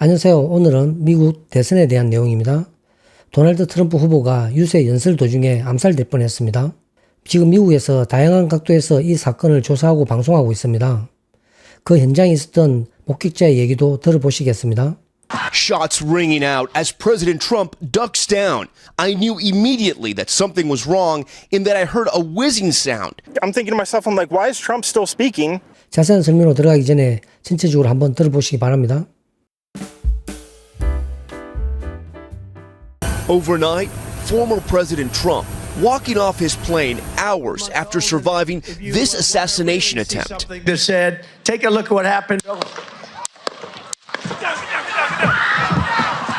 안녕하세요. 오늘은 미국 대선에 대한 내용입니다. 도널드 트럼프 후보가 유세 연설 도중에 암살될 뻔했습니다. 지금 미국에서 다양한 각도에서 이 사건을 조사하고 방송하고 있습니다. 그 현장에 있었던 목격자의 얘기도 들어보시겠습니다. Shots ringing out as President Trump ducks down. I knew immediately that something was wrong in that I heard a whizzing sound. I'm thinking to myself, I'm like, why is Trump still speaking? 자세한 설명으로 들어가기 전에 전체적으로 한번 들어보시기 바랍니다. Overnight, former President Trump walking off his plane hours after surviving this assassination attempt. That said, take a look at what happened.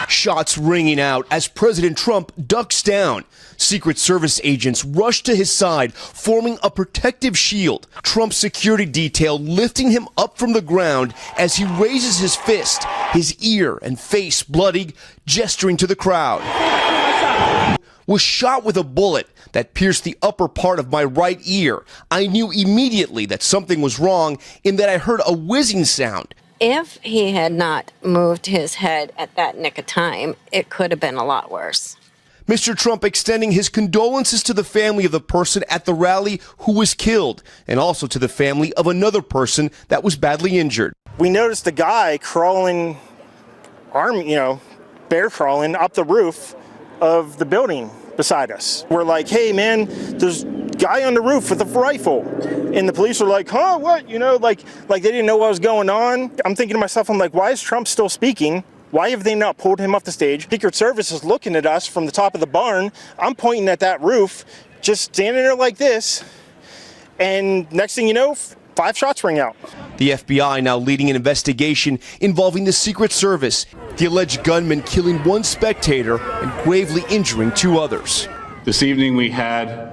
Shots ringing out as President Trump ducks down. Secret Service agents rush to his side, forming a protective shield. Trump's security detail lifting him up from the ground as he raises his fist, his ear and face bloodied, gesturing to the crowd. Was shot with a bullet that pierced the upper part of my right ear. I knew immediately that something was wrong in that I heard a whizzing sound. If he had not moved his head at that nick of time, it could have been a lot worse. Mr. Trump extending his condolences to the family of the person at the rally who was killed, and also to the family of another person that was badly injured. We noticed the guy crawling, bear crawling up the roof of the building beside us. We're like, hey man, there's a guy on the roof with a rifle. And the police were like, huh, what? Like they didn't know what was going on. I'm thinking to myself, I'm like, why is Trump still speaking? Why have they not pulled him off the stage? Secret Service is looking at us from the top of the barn. I'm pointing at that roof, just standing there like this. And next thing you know, 5 shots ring out. The FBI now leading an investigation involving the Secret Service, the alleged gunman killing one spectator and gravely injuring 2 others. This evening we had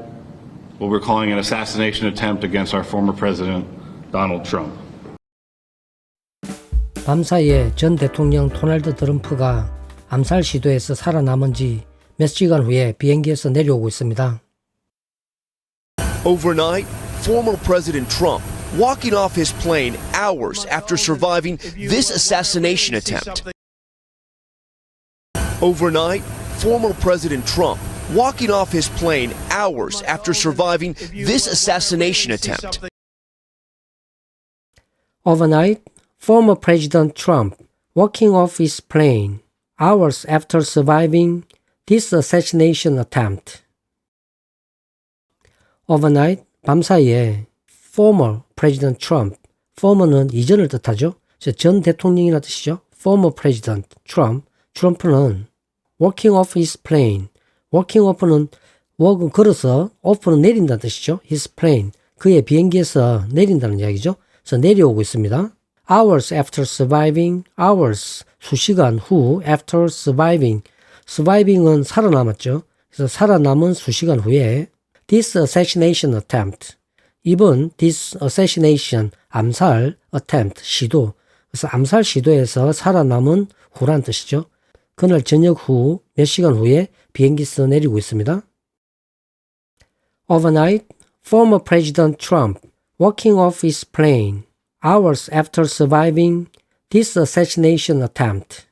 what we're calling an assassination attempt against our former president, Donald Trump. 밤사이에 전 대통령 도널드 트럼프가 암살 시도에서 살아남은 지 몇 시간 후에 비행기에서 내려오고 있습니다. Overnight, former President Trump walking off his plane hours after surviving this assassination attempt. Overnight, former President Trump walking off his plane hours after surviving this assassination attempt. Overnight, former President Trump walking off his plane hours after surviving this assassination attempt. Overnight, 밤사이에 former President Trump, former는 이전을 뜻하죠. 전 대통령이라는 뜻이죠. former President Trump, 트럼프는 walking off his plane, walking off는 walk은 걸어서, off는 내린다는 뜻이죠. his plane, 그의 비행기에서 내린다는 이야기죠. 그래서 내려오고 있습니다. Hours after surviving, hours, 수시간 후, after surviving, surviving은 살아남았죠. 그래서 살아남은 수시간 후에 this assassination attempt, 이번 this assassination, 암살, attempt, 시도, 그래서 암살 시도에서 살아남은 후란 뜻이죠. 그날 저녁 후, 몇 시간 후에 비행기에서 내리고 있습니다. Overnight, former President Trump walking off his plane hours after surviving this assassination attempt.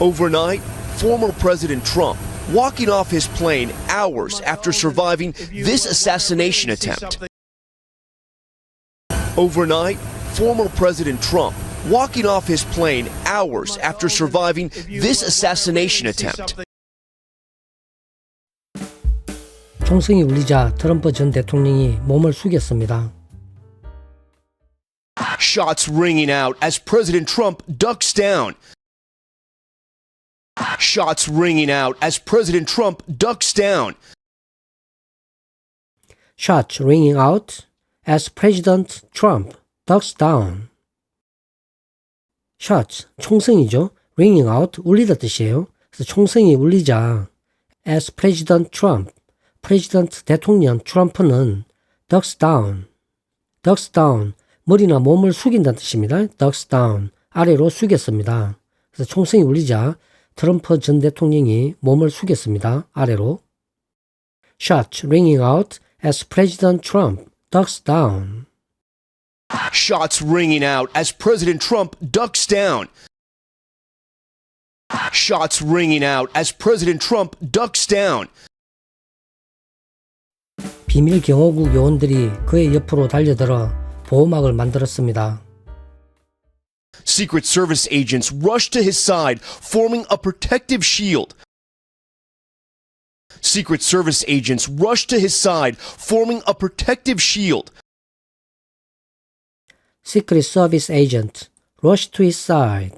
Overnight, former President Trump walking off his plane hours after surviving this assassination attempt. Overnight, former President Trump walking off his plane hours after surviving this assassination attempt. 총성이 울리자 트럼프 전 대통령이 몸을 숙였습니다. Shots ringing out as President Trump ducks down. Shots ringing out as President Trump ducks down. Shots ringing out as President Trump ducks down. Shots, 총성이죠. ringing out, 울리다 뜻이에요. 그래서 총성이 울리자 as President Trump, President 대통령 트럼프는 ducks down, ducks down, 머리나 몸을 숙인다는 뜻입니다. ducks down, 아래로 숙였습니다. 그래서 총성이 울리자 트럼프 전 대통령이 몸을 숙였습니다. 아래로. Shots ringing out as President Trump ducks down. Shots ringing out as President Trump ducks down. Shots ringing out as President Trump ducks down. 비밀 경호국 요원들이 그의 옆으로 달려들어 보호막을 만들었습니다. Secret Service agents rush to his side, forming a protective shield. Secret Service agents rush to his side, forming a protective shield. Secret Service agent rushed to his side,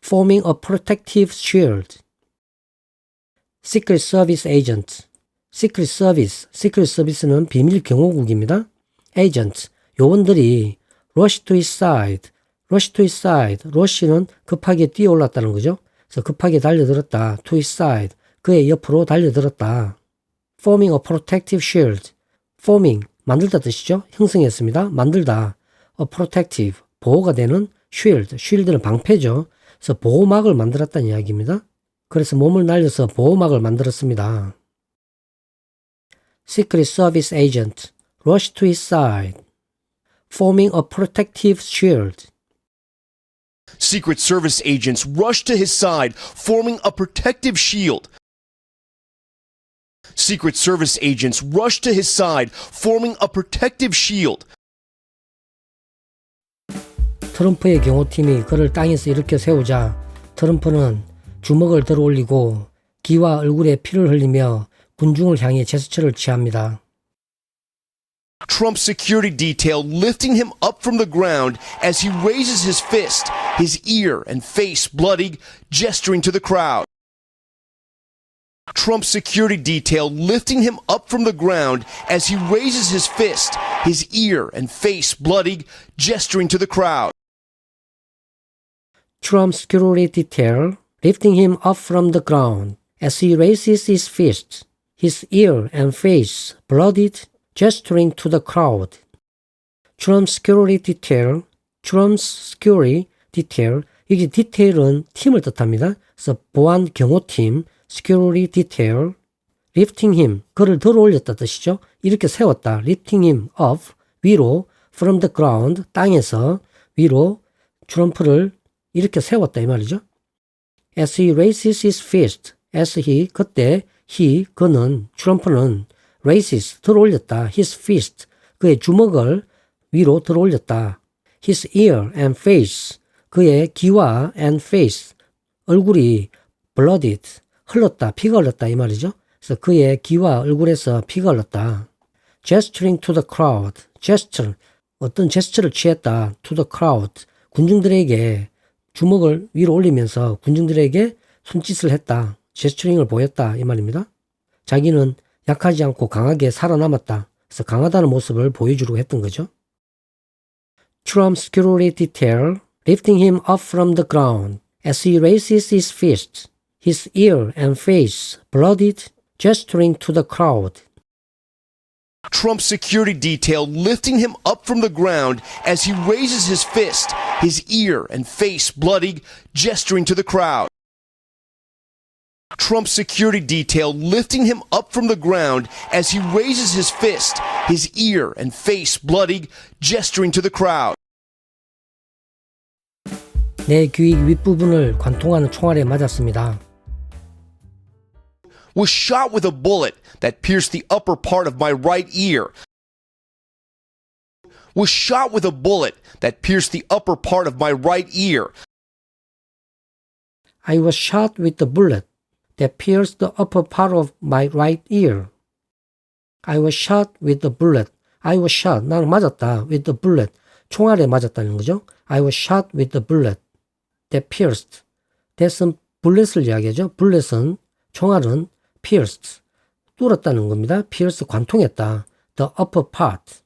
forming a protective shield. Secret Service agent, Secret Service는 비밀 경호국입니다. Agent, 요원들이 rush to his side, rush는 급하게 뛰어올랐다는 거죠. 그래서 급하게 달려들었다. to his side, 그의 옆으로 달려들었다. Forming a protective shield, forming, 만들다 뜻이죠. 형성했습니다. 만들다. A protective, 보호가 되는 shield는 방패죠. 그래서 보호막을 만들었다는 이야기입니다. 그래서 몸을 날려서 보호막을 만들었습니다. Secret Service agent rushed to his side, forming a protective shield. Secret Service agents rush to his side, forming a protective shield. Secret Service agents rush to his side, forming a protective shield. 트럼프의 경호팀이 그를 땅에서 일으켜 세우자 트럼프는 주먹을 들어 올리고 기와 얼굴에 피를 흘리며 군중을 향해 제스처를 취합니다. Trump's security detail lifting him up from the ground as he raises his fist, his ear and face bloodied, gesturing to the crowd. Trump's security detail lifting him up from the ground as he raises his fist, his ear and face bloodied, gesturing to the crowd. Trump's security detail lifting him up from the ground as he raises his fist, his ear and face bloodied, gesturing to the crowd. Trump's security detail, 이게 디테일은 팀을 뜻합니다. 그래서 보안 경호팀, security detail, lifting him, 그를 들어 올렸다 뜻이죠. 이렇게 세웠다. lifting him up, 위로, from the ground, 땅에서 위로 트럼프를 이렇게 세웠다 이 말이죠. As he raises his fist, 그는, 트럼프는 raises, 들어 올렸다. his fist, 그의 주먹을 위로 들어 올렸다. his ear and face, 그의 귀와 and face, 얼굴이 blooded, 흘렀다, 피가 흘렀다 이 말이죠. 그래서 그의 귀와 얼굴에서 피가 흘렀다. gesturing to the crowd, gesture, 어떤 제스처를 취했다. to the crowd, 군중들에게 주먹을 위로 올리면서 군중들에게 손짓을 했다. 제스처링을 보였다 이 말입니다. 자기는 약하지 않고 강하게 살아남았다. 그래서 강하다는 모습을 보여주려고 했던 거죠. Trump's security detail lifting him up from the ground as he raises his fist, his ear and face bloodied, gesturing to the crowd. Trump's security detail lifting him up from the ground as he raises his fist, his ear and face bloodied, gesturing to the crowd. Trump's security detail lifting him up from the ground as he raises his fist, his ear and face bloodied, gesturing to the crowd. 내 귀 윗부분을 관통하는 총알에 맞았습니다. Was shot with a bullet that pierced the upper part of my right ear. Was shot with a bullet that pierced the upper part of my right ear. I was shot with a bullet that pierced the upper part of my right ear. I was shot with a bullet. I was shot. 나는 맞았다. With a bullet. 총알에 맞았다는 거죠. I was shot with a bullet that pierced. that은 bullet을 이야기하죠. bullet은 총알은 pierced. 뚫었다는 겁니다. pierce 관통했다. The upper part.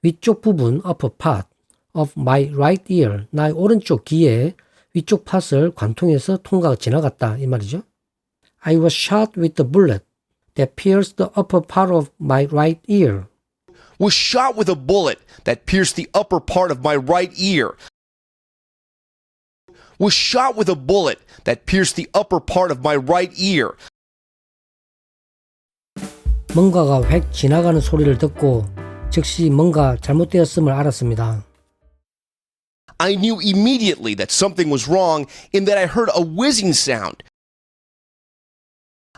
위쪽 부분 upper part of my right ear. 나의 오른쪽 귀의 위쪽 팟을 관통해서 지나갔다. 이 말이죠. I was shot with a bullet that pierced the upper part of my right ear. Was shot with a bullet that pierced the upper part of my right ear. Was shot with a bullet that pierced the upper part of my right ear. 뭔가가 획 지나가는 소리를 듣고 즉시 뭔가 잘못되었음을 알았습니다. I knew immediately that something was wrong in that I heard a whizzing sound.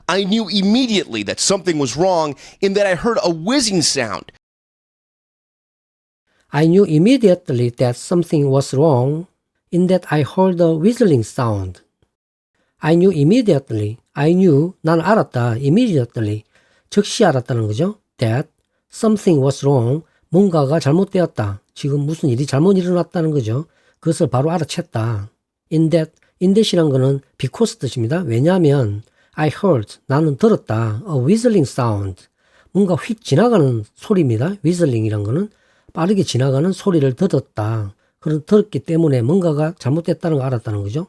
I knew immediately that something was wrong in that I heard a whizzing sound. I knew immediately that something was wrong in that I heard a whistling sound. I knew immediately. I knew, 난 알았다. Immediately. 즉시 알았다는 거죠. That something was wrong. 뭔가가 잘못되었다. 지금 무슨 일이 잘못 일어났다는 거죠. 그것을 바로 알아챘다. In that이란 거는 because 뜻입니다. 왜냐하면 I heard, 나는 들었다. A whistling sound. 뭔가 휙 지나가는 소리입니다. Whistling이란 거는 빠르게 지나가는 소리를 들었다. 그런 들었기 때문에 뭔가가 잘못됐다는 걸 알았다는 거죠.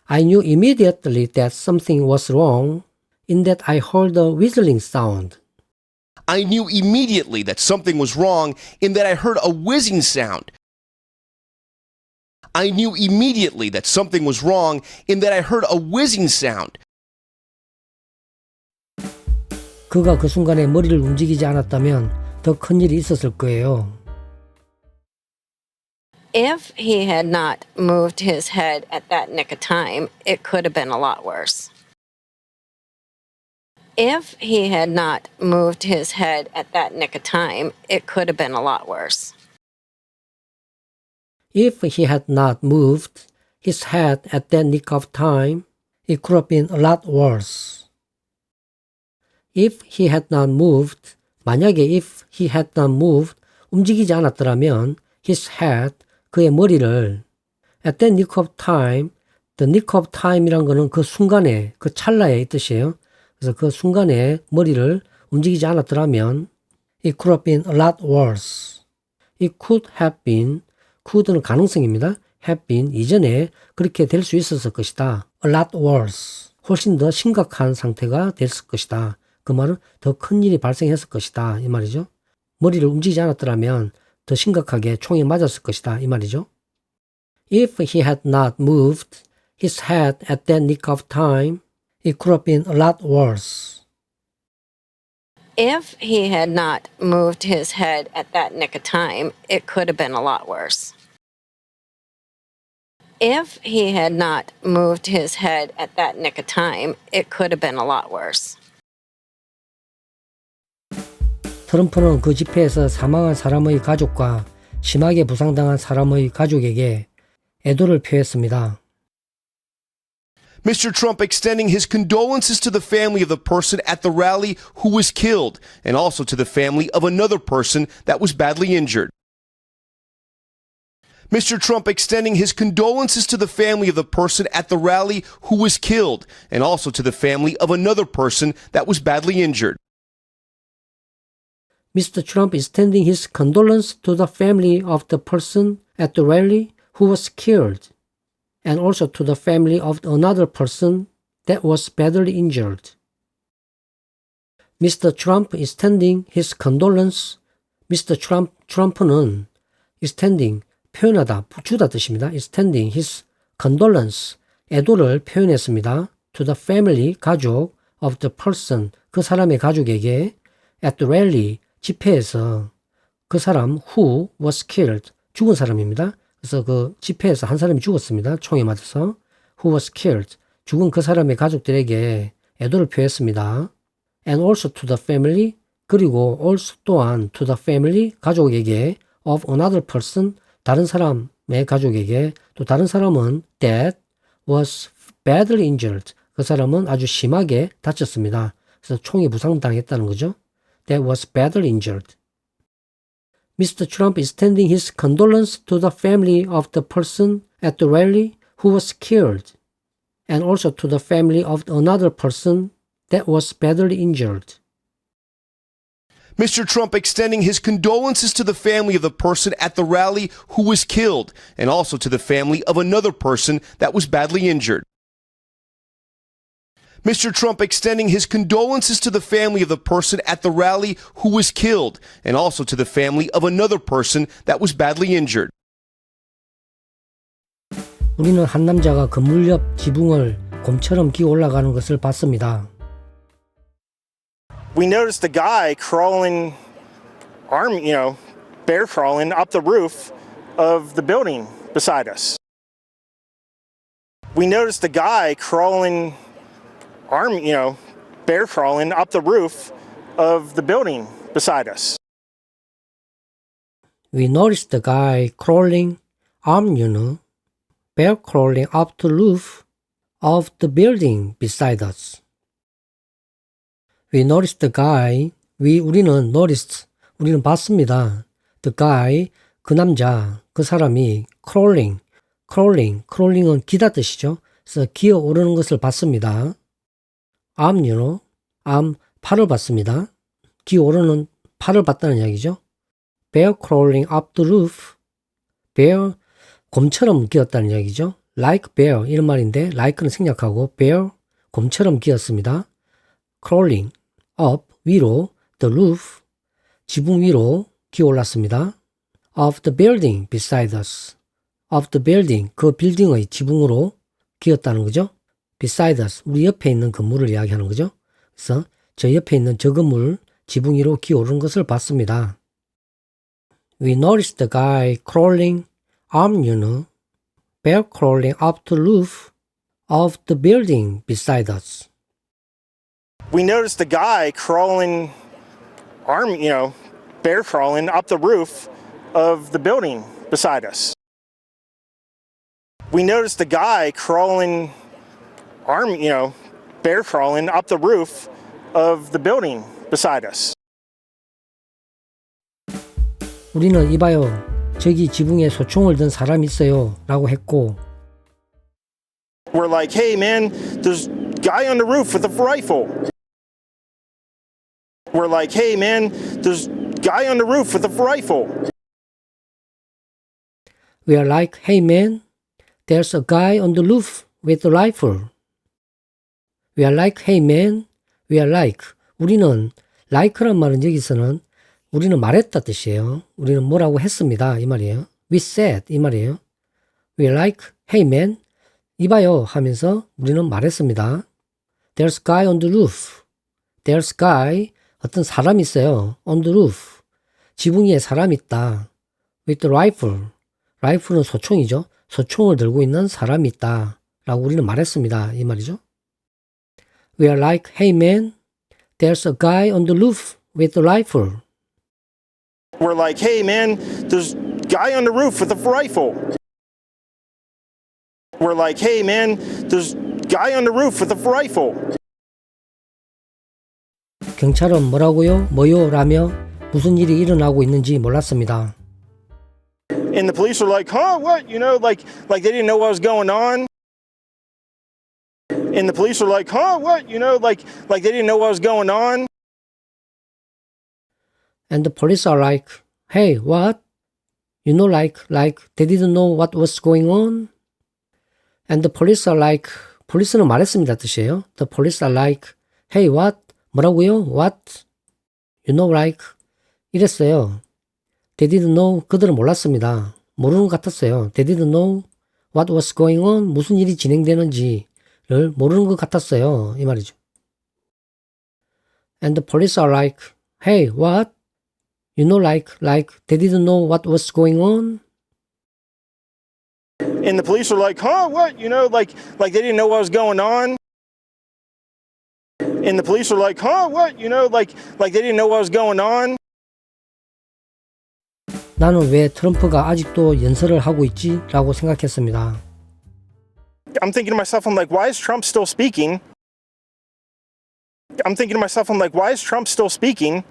I knew immediately that something was wrong in that I heard a whistling sound. I knew immediately that something was wrong in that I heard a whizzing sound. I knew immediately that something was wrong in that I heard a whizzing sound. 그가 그 순간에 머리를 움직이지 않았다면 더 큰 일이 있었을 거예요. If he had not moved his head at that nick of time, it could have been a lot worse. If he had not moved his head at that nick of time, it could have been a lot worse. If he had not moved his head at that nick of time, it could have been a lot worse. If he had not moved, 만약에 if he had not moved, 움직이지 않았더라면 his head, 그의 머리를 at that nick of time, the nick of time이란 거는 그 순간에, 그 찰나의 뜻이에요. 그래서 그 순간에 머리를 움직이지 않았더라면 it could have been a lot worse. It could have been, could는 가능성입니다. have been, 이전에 그렇게 될 수 있었을 것이다. A lot worse. 훨씬 더 심각한 상태가 됐을 것이다. 그 말은 더 큰 일이 발생했을 것이다. 이 말이죠. 머리를 움직이지 않았더라면 더 심각하게 총에 맞았을 것이다. 이 말이죠. If he had not moved his head at that nick of time, it could have been a lot worse. If he had not moved his head at that nick of time, it could have been a lot worse. If he had not moved his head at that nick of time, it could have been a lot worse. 트럼프는 그 집회에서 사망한 사람의 가족과 심하게 부상당한 사람의 가족에게 애도를 표했습니다. Mr. Trump extending his condolences to the family of the person at the rally who was killed, and also to the family of another person that was badly injured. Mr. Trump extending his condolences to the family of the person at the rally who was killed, and also to the family of another person that was badly injured. Mr. Trump is extending his condolence to the family of the person at the rally who was killed, and also to the family of another person that was badly injured. Mr. Trump is extending his condolence. Mr. Trump는 extending, 표현하다, 주다 뜻입니다. extending his condolence, 애도를 표현했습니다. to the family, 가족, of the person, 그 사람의 가족에게 at the rally, 집회에서 그 사람 who was killed, 죽은 사람입니다. 그래서 그 집회에서 한 사람이 죽었습니다. 총에 맞아서 who was killed, 죽은 그 사람의 가족들에게 애도를 표했습니다. and also to the family, 그리고 also 또한 to the family, 가족에게 of another person, 다른 사람의 가족에게, 또 다른 사람은 that was badly injured, 그 사람은 아주 심하게 다쳤습니다. 그래서 총에 부상당했다는 거죠. that was badly injured. Mr. Trump is extending his condolence to the family of the person at the rally who was killed, and also to the family of another person that was badly injured. Mr. Trump extending his condolences to the family of the person at the rally who was killed, and also to the family of another person that was badly injured. Mr. Trump extending his condolences to the family of the person at the rally who was killed, and also to the family of another person that was badly injured. 우리는 한 남자가 건물 옆 지붕을 곰처럼 기어 올라가는 것을 봤습니다. We noticed a guy crawling, bear crawling up the roof of the building beside us. We noticed a guy crawling, bear crawling up the roof of the building beside us. We noticed the guy crawling, bear crawling up the roof of the building beside us. We noticed the guy, 우리는 noticed, 우리는 봤습니다. The guy, 그 남자, 그 사람이 crawling은 기다 뜻이죠. 그래서 기어 오르는 것을 봤습니다. 팔을 봤습니다. 기어 오르는 팔을 봤다는 이야기죠. Bear crawling up the roof. bear, 곰처럼 기었다는 이야기죠. Like bear, 이런 말인데, like는 생략하고, bear, 곰처럼 기었습니다. Crawling, up, 위로, the roof, 지붕 위로 기어 올랐습니다. Of the building beside us. Of the building, 그 빌딩의 지붕으로 기었다는 거죠. Beside us, 우리 옆에 있는 건물을 이야기하는 거죠. 그래서 저 옆에 있는 저 건물 지붕 위로 기어 오르는 것을 봤습니다. We noticed the guy crawling, bear crawling up the roof of the building beside us. We noticed the guy crawling, bear crawling up the roof of the building beside us. We noticed the guy crawling, bear crawling up the roof of the building beside us. 우리는 이봐요. 저기 지붕에 소총을 든 사람이 있어요. 라고 했고 We're like, hey man, there's a guy on the roof with a rifle. We're like, hey man, there's a guy on the roof with a rifle. We are like, hey man, there's a guy on the roof with a rifle. We are like, hey man, we are like. 우리는 like란 말은 여기서는 우리는 말했다 뜻이에요. 우리는 뭐라고 했습니다. 이 말이에요. We said 이 말이에요. We are like, hey man, 이봐요 하면서 우리는 말했습니다. There's a guy on the roof. There's a guy, 어떤 사람이 있어요. On the roof. 지붕 위에 사람이 있다. With a rifle. 라이플은 소총이죠. 소총을 들고 있는 사람이 있다. 라고 우리는 말했습니다. 이 말이죠. We are like, hey man, there's a guy on the roof with a rifle. We're like, hey man, there's a guy on the roof with a rifle. We're like, hey man, there's a guy on the roof with a rifle. 경찰은 뭐라고요? 뭐요? 라며 무슨 일이 일어나고 있는지 몰랐습니다. And the police were like, huh, what? Like they didn't know what was going on. And the police were like, huh, what? Like they didn't know what was going on. And the police are like, hey, what? Like they didn't know what was going on. And the police are like, police는 말했습니다 뜻이에요. The police are like, hey, what? 뭐라고요? What? like 이랬어요. They didn't know, 그들은 몰랐습니다. 모르는 것 같았어요. They didn't know what was going on, 무슨 일이 진행되는지를 모르는 것 같았어요. 이 말이죠. And the police are like, hey, what? like they didn't know what was going on. And the police were like, huh, what? Like they didn't know what was going on. And the police were like, huh, what? Like they didn't know what was going on. 나는 왜 트럼프가 아직도 연설을 하고 있지? 라고 생각했습니다. I'm thinking to myself, I'm like, why is Trump still speaking? I'm thinking to myself, I'm like, why is Trump still speaking?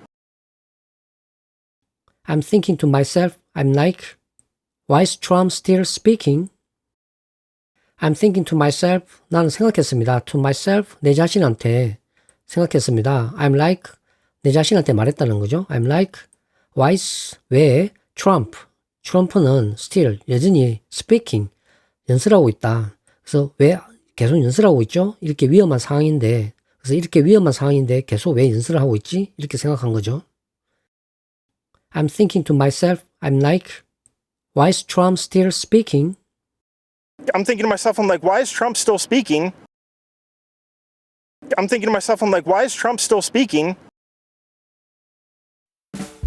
I'm thinking to myself, I'm like, why is Trump still speaking? I'm thinking to myself, 나는 생각했습니다. To myself, 내 자신한테 생각했습니다. I'm like, 내 자신한테 말했다는 거죠. I'm like, why is, 왜 트럼프는 still, 여전히 speaking, 연설하고 있다. 그래서 왜 계속 연설하고 있죠? 이렇게 위험한 상황인데, 그래서 이렇게 위험한 상황인데 계속 왜 연설을 하고 있지? 이렇게 생각한 거죠. I'm thinking to myself, I'm like, why is Trump still speaking? I'm thinking to myself, I'm like, why is Trump still speaking? I'm thinking to myself, I'm like, why is Trump still speaking?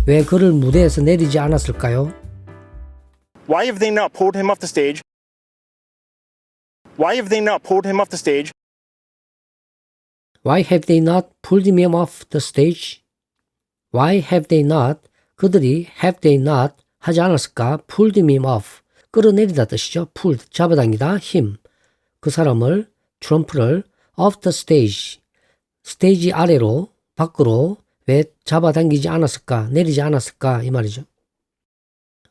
왜 그를 무대에서 내리지 않았을까요? Why have they not pulled him off the stage? Why have they not pulled him off the stage? Why have they not pulled him off the stage? Why have they not, 그들이 have they not 하지 않았을까? pulled him off, 끌어내리다 뜻이죠. pulled, 잡아당기다, him, 그 사람을, 트럼프를 off the stage, 스테이지 아래로, 밖으로 왜 잡아당기지 않았을까? 내리지 않았을까? 이 말이죠.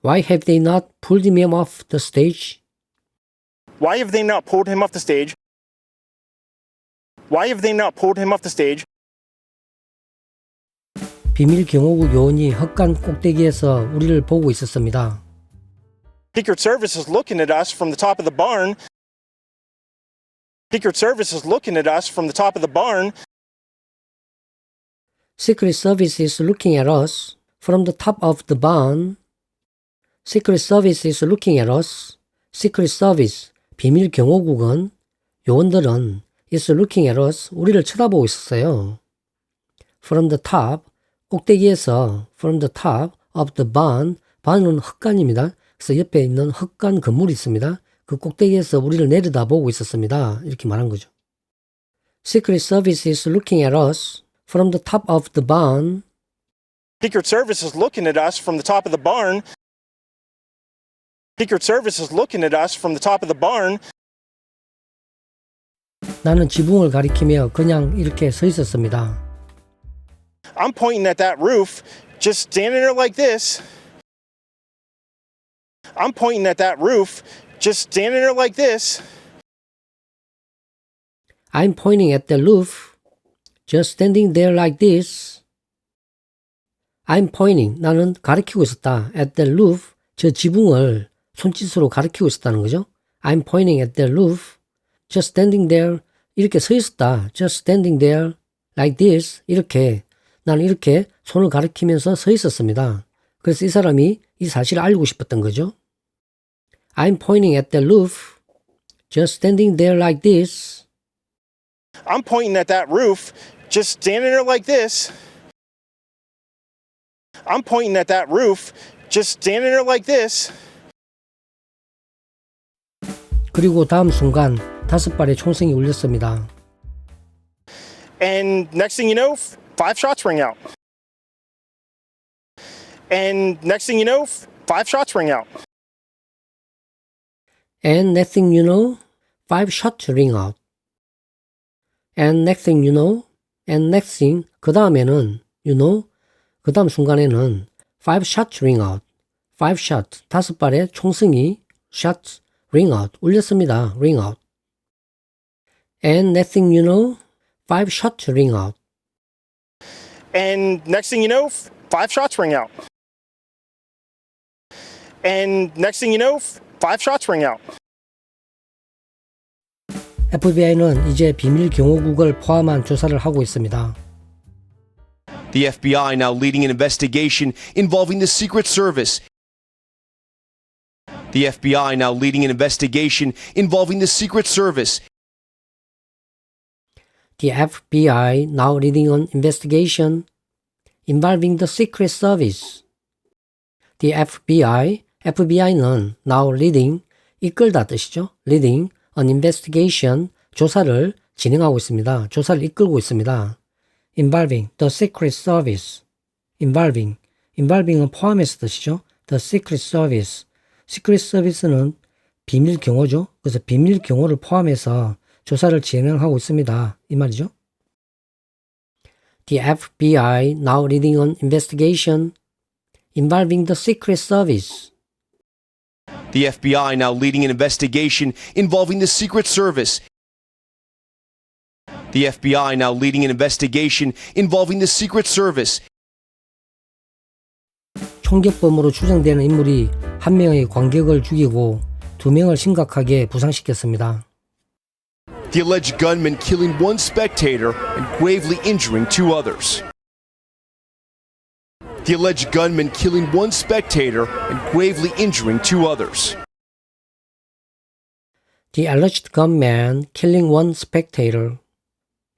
Why have they not pulled him off the stage? Why have they not pulled him off the stage? Why have they not pulled him off the stage? 비밀 경호국 요원이 헛간 꼭대기에서 우리를 보고 있었습니다. Secret Service is looking at us from the top of the barn. Secret Service is looking at us from the top of the barn. Secret Service is looking at us from the top of the barn. Secret Service is looking at us. Secret Service, 비밀 경호국은, 요원들은 is looking at us, 우리를 쳐다보고 있었어요. From the top, 꼭대기에서 from the top of the barn, barn은 헛간입니다. 그래서 옆에 있는 헛간 건물이 있습니다. 그 꼭대기에서 우리를 내려다보고 있었습니다. 이렇게 말한 거죠. Secret Service is looking at us from the top of the barn. Secret Service is looking at us from the top of the barn. Secret Service is looking at us from the top of the barn. 나는 지붕을 가리키며 그냥 이렇게 서 있었습니다. I'm pointing at that roof, just standing there like this. I'm pointing at that roof, just standing there like this. I'm pointing at the roof, just standing there like this. I'm pointing, 나는 가리키고 있었다. At the roof, 저 지붕을 손짓으로 가리키고 있었다는 거죠. I'm pointing at the roof, just standing there, 이렇게 서 있었다. Just standing there like this, 이렇게. 나는 이렇게 손을 가리키면서 서 있었습니다. 그래서 이 사람이 이 사실을 알고 싶었던 거죠. I'm pointing at the roof, just standing there like this. I'm pointing at that roof, just standing there like this. I'm pointing at that roof, just standing there like this. 그리고 다음 순간 5발의 총성이 울렸습니다. And next thing you know, 5 shots ring out. And next thing you know, 5 shots ring out. And next thing you know, 5 shots ring out. And next thing you know, and next thing, 그 다음에는, you know, 그 다음 순간에는 5 shots ring out. 5 shots, 5발의 총성이 shots ring out, 울렸습니다. ring out. And next thing you know, 5 shots ring out. And next thing you know, 5 shots ring out. And next thing you know, 5 shots ring out. FBI는 이제 비밀 경호국을 포함한 조사를 하고 있습니다. The FBI now leading an investigation involving the Secret Service. The FBI now leading an investigation involving the Secret Service. The FBI now leading an investigation involving the Secret Service. The FBI는 now leading, 이끌다 뜻이죠. leading an investigation, 조사를 진행하고 있습니다. 조사를 이끌고 있습니다. involving the Secret Service. involving은 포함해서 뜻이죠. the Secret Service. Secret Service는 비밀 경호죠. 그래서 비밀 경호를 포함해서 조사를 진행하고 있습니다. 이 말이죠. The FBI now leading an investigation involving the Secret Service. The FBI now leading an investigation involving the Secret Service. The FBI now leading an investigation involving the Secret Service. 총격범으로 추정되는 인물이 한 명의 관객을 죽이고 2명을 심각하게 부상시켰습니다. The alleged gunman killing one spectator and gravely injuring 2 others. The alleged gunman killing one spectator and gravely injuring 2 others. The alleged gunman killing one spectator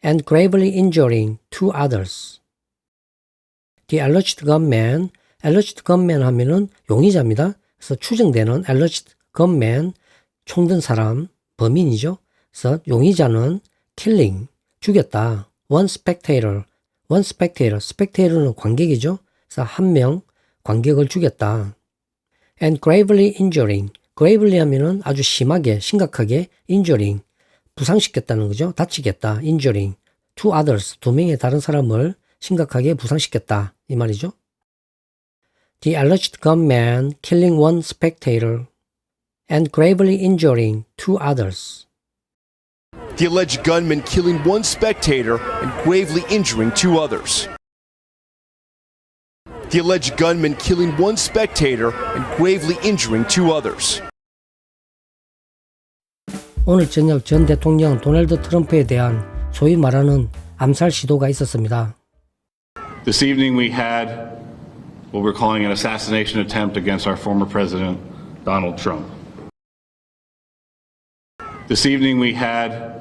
and gravely injuring 2 others. The alleged gunman 하면은 용의자입니다. 그래서 추정되는 alleged gunman, 총든 사람, 범인이죠. 그래서 용의자는 killing, 죽였다. one spectator, spectator는 관객이죠. 그래서 한 명 관객을 죽였다. and gravely injuring, gravely 하면은 아주 심하게, 심각하게, injuring, 부상시켰다는 거죠. 다치겠다, injuring. two others, 두 명의 다른 사람을 심각하게 부상시켰다. 이 말이죠. The alleged gunman killing one spectator and gravely injuring two others. The alleged gunman killing one spectator and gravely injuring two others. The alleged gunman killing one spectator and gravely injuring two others. 오늘 저녁 전 대통령 도널드 트럼프에 대한 소위 말하는 암살 시도가 있었습니다. This evening we had what we're calling an assassination attempt against our former president, Donald Trump. This evening we had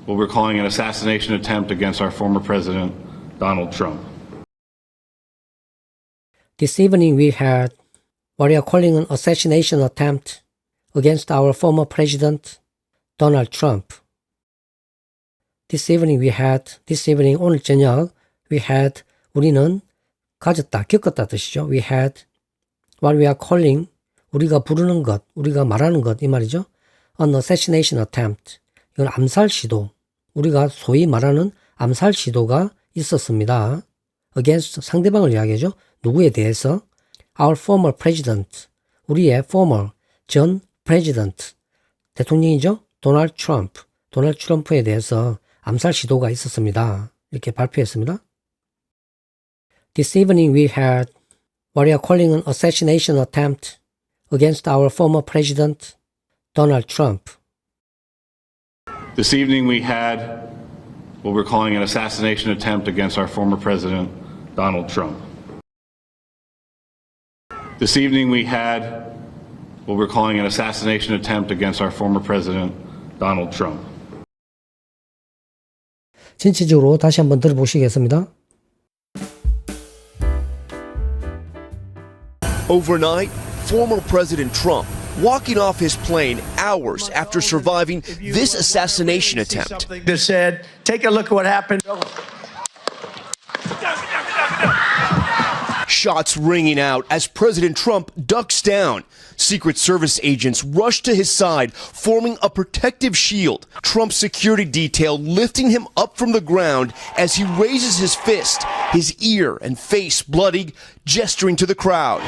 what we're calling an assassination attempt against our former president, Donald Trump. This evening we had what we are calling an assassination attempt against our former president, Donald Trump. This evening 오늘 저녁 we had 우리는 가졌다, 겪었다 뜻이죠. We had what we are calling 우리가 부르는 것, 우리가 말하는 것 이 말이죠. An assassination attempt 이건 암살 시도, 우리가 소위 말하는 암살 시도가 있었습니다. Against 상대방을 이야기하죠. 누구에 대해서? Our former president 우리의 former 전 president 대통령이죠. 도널드 트럼프에 대해서 암살 시도가 있었습니다. 이렇게 발표했습니다. This evening we had what we are calling an assassination attempt against our former president, Donald Trump. This evening we had what we're calling an assassination attempt against our former president, Donald Trump. This evening we had what we're calling an assassination attempt against our former president, Donald Trump. 전체적으로 다시 한번 들어보시겠습니다. Overnight, former President Trump walking off his plane hours after surviving this assassination attempt. Something that said, take a look at what happened. Shots ringing out as President Trump ducks down. Secret Service agents rush to his side, forming a protective shield. Trump's security detail lifting him up from the ground as he raises his fist, his ear and face bloodied, gesturing to the crowd.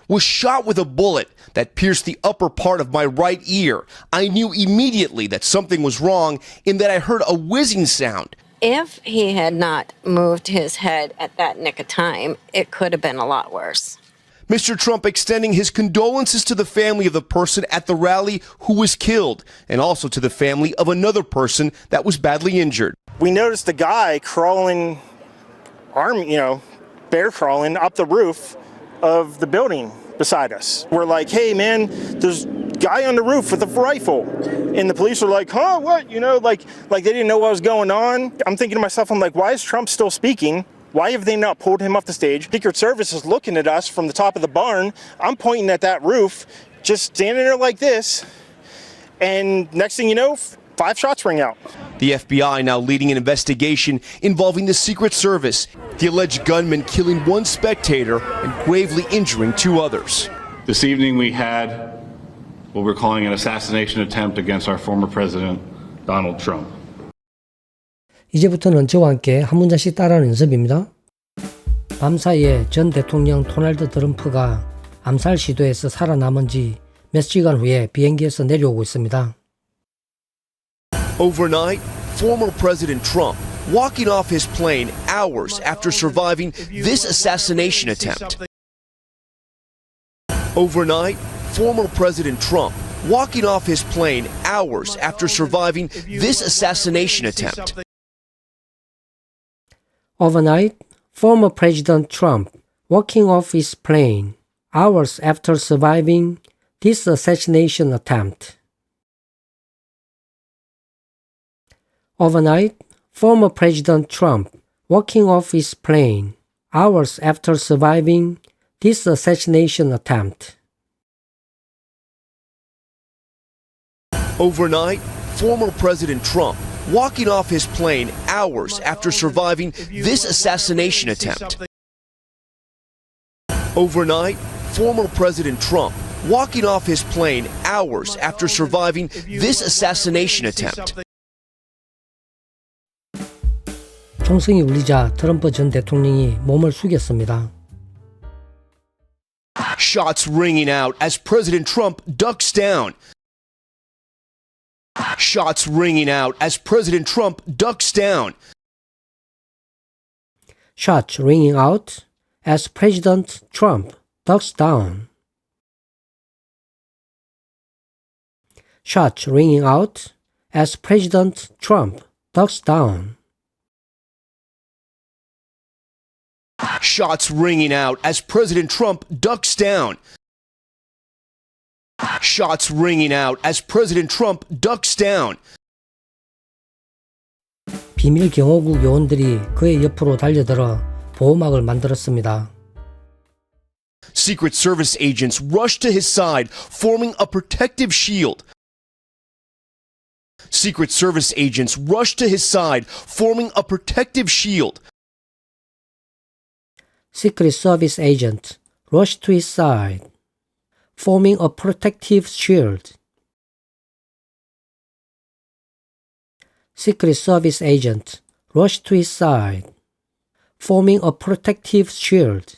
Was shot with a bullet that pierced the upper part of my right ear. I knew immediately that something was wrong in that I heard a whizzing sound. If he had not moved his head at that nick of time, it could have been a lot worse. Mr. Trump extending his condolences to the family of the person at the rally who was killed, and also to the family of another person that was badly injured. We noticed a guy crawling, bear crawling up the roof of the building beside us. We're like, hey man, there's a guy on the roof with a rifle. And the police are like, huh, what? Like they didn't know what was going on. I'm thinking to myself, I'm like, why is Trump still speaking? Why have they not pulled him off the stage? Secret Service is looking at us from the top of the barn. I'm pointing at that roof, just standing there like this. And next thing you know, 5 shots ring out. The FBI now leading an investigation involving the Secret Service, the alleged gunman killing one spectator and gravely injuring 2 others. This evening we had what we're calling an assassination attempt against our former president, Donald Trump. 이제부터는 저와 함께 한 문장씩 따라하는 연습입니다. 밤사이에 전 대통령 도널드 트럼프가 암살 시도에서 살아남은 지 몇 시간 후에 비행기에서 내려오고 있습니다. Overnight, former President Trump walking off his plane hours after surviving this assassination attempt. Overnight, former President Trump walking off his plane hours after surviving this assassination attempt. Overnight, former President Trump, walking off his plane, hours after surviving this assassination attempt. Overnight, former President Trump, walking off his plane, hours after surviving this assassination attempt. Overnight, former President Trump, walking off his plane, hours after surviving this assassination attempt. Overnight, former President Trump, walking off his plane, hours after surviving this assassination attempt. Overnight, former President Trump walking off his plane hours after surviving this assassination attempt. Overnight, former President Trump walking off his plane hours after surviving this assassination attempt. 총성이 울리자 트럼프 전 대통령이 몸을 숙였습니다. Shots ringing out as President Trump ducks down. Shots ringing out as President Trump ducks down. Shots ringing out as President Trump ducks down. Shots ringing out as President Trump ducks down. Shots ringing out as President Trump ducks down. Shots ringing out as President Trump ducks down. 비밀 경호국 요원들이 그의 옆으로 달려들어 보호막을 만들었습니다. Secret Service agents rushed to his side, forming a protective shield. Secret Service agents rushed to his side, forming a protective shield. Secret Service agent rushed to his side, forming a protective shield. Secret Service agent rushed to his side, forming a protective shield.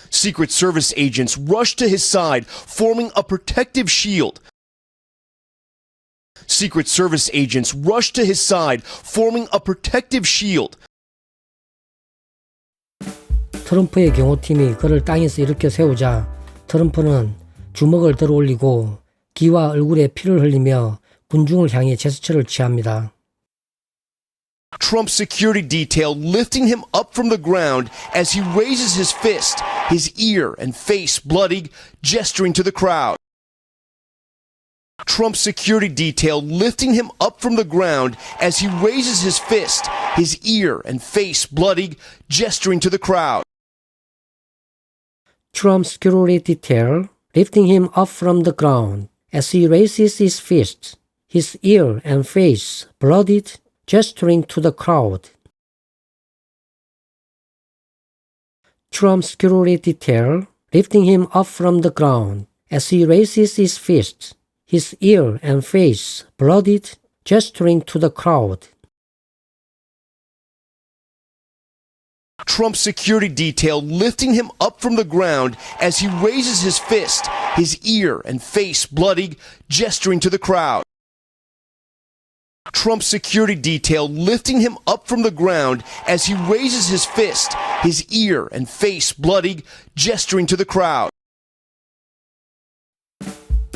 Secret Service agents rushed to his side, forming a protective shield. Secret Service agents rushed to his side, forming a protective shield. 트럼프의 경호팀이 그를 땅에서 일으켜 세우자 트럼프는 주먹을 들어 올리고 기와 얼굴에 피를 흘리며 군중을 향해 제스처를 취합니다. Trump's security detail lifting him up from the ground as he raises his fist, his ear and face bloodied, gesturing to the crowd. Trump's security detail lifting him up from the ground as he raises his fist, his ear and face bloodied, gesturing to the crowd. Trump's security detail lifting him up from the ground as he raises his fist, his ear and face bloodied, gesturing to the crowd. Trump's security detail lifting him up from the ground as he raises his fist, his ear and face bloodied, gesturing to the crowd. Trump's security detail lifting him up from the ground as he raises his fist, his ear and face bloodied, gesturing to the crowd. Trump's security detail lifting him up from the ground as he raises his fist, his ear and face bloodied, gesturing to the crowd.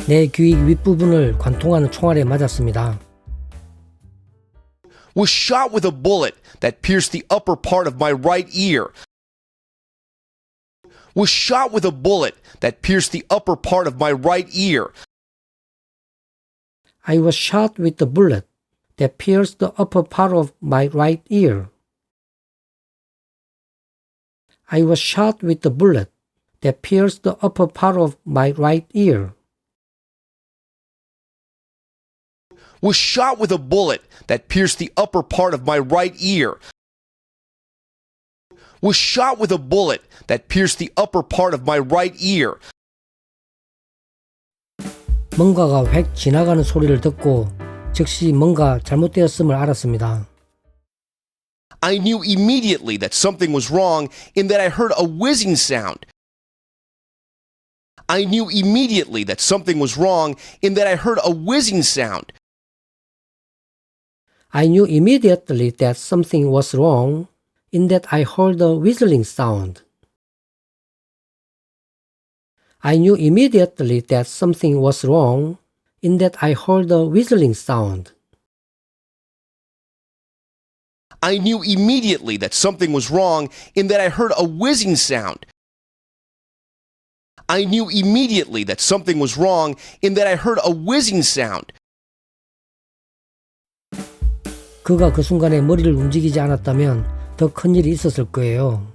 내 귀 윗부분을 관통하는 총알에 맞았습니다. Was shot with a bullet that pierced the upper part of my right ear. Was shot with a bullet that pierced the upper part of my right ear. I was shot with a bullet that pierced the upper part of my right ear. I was shot with a bullet that pierced the upper part of my right ear. Was shot with a bullet that pierced the upper part of my right ear. Was shot with a bullet that pierced the upper part of my right ear. 뭔가가 획 지나가는 소리를 듣고 즉시 뭔가 잘못되었음을 알았습니다. I knew immediately that something was wrong in that I heard a whizzing sound. I knew immediately that something was wrong in that I heard a whizzing sound. I knew immediately that something was wrong in that I heard a whistling sound. I knew immediately that something was wrong in that I heard a whistling sound. I knew immediately that something was wrong in that I heard a whizzing sound. I knew immediately that something was wrong in that I heard a whizzing sound. 그가 그 순간에 머리를 움직이지 않았다면 더 큰 일이 있었을 거예요.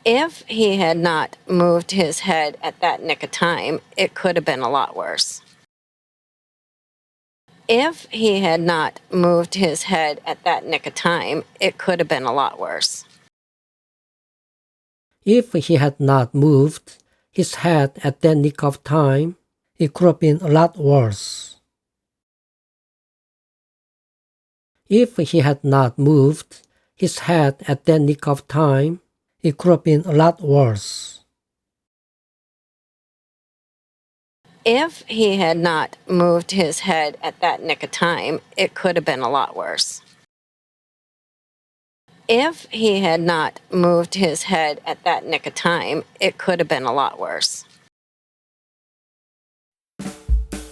If he had not moved his head at that nick of time, it could have been a lot worse. If he had not moved his head at that nick of time, it could have been a lot worse. If he had not moved his head at that nick of time, it could have been a lot worse. If he had not moved his head at that nick of time, it could have been a lot worse. If he had not moved his head at that nick of time, it could have been a lot worse. If he had not moved his head at that nick of time, it could have been a lot worse.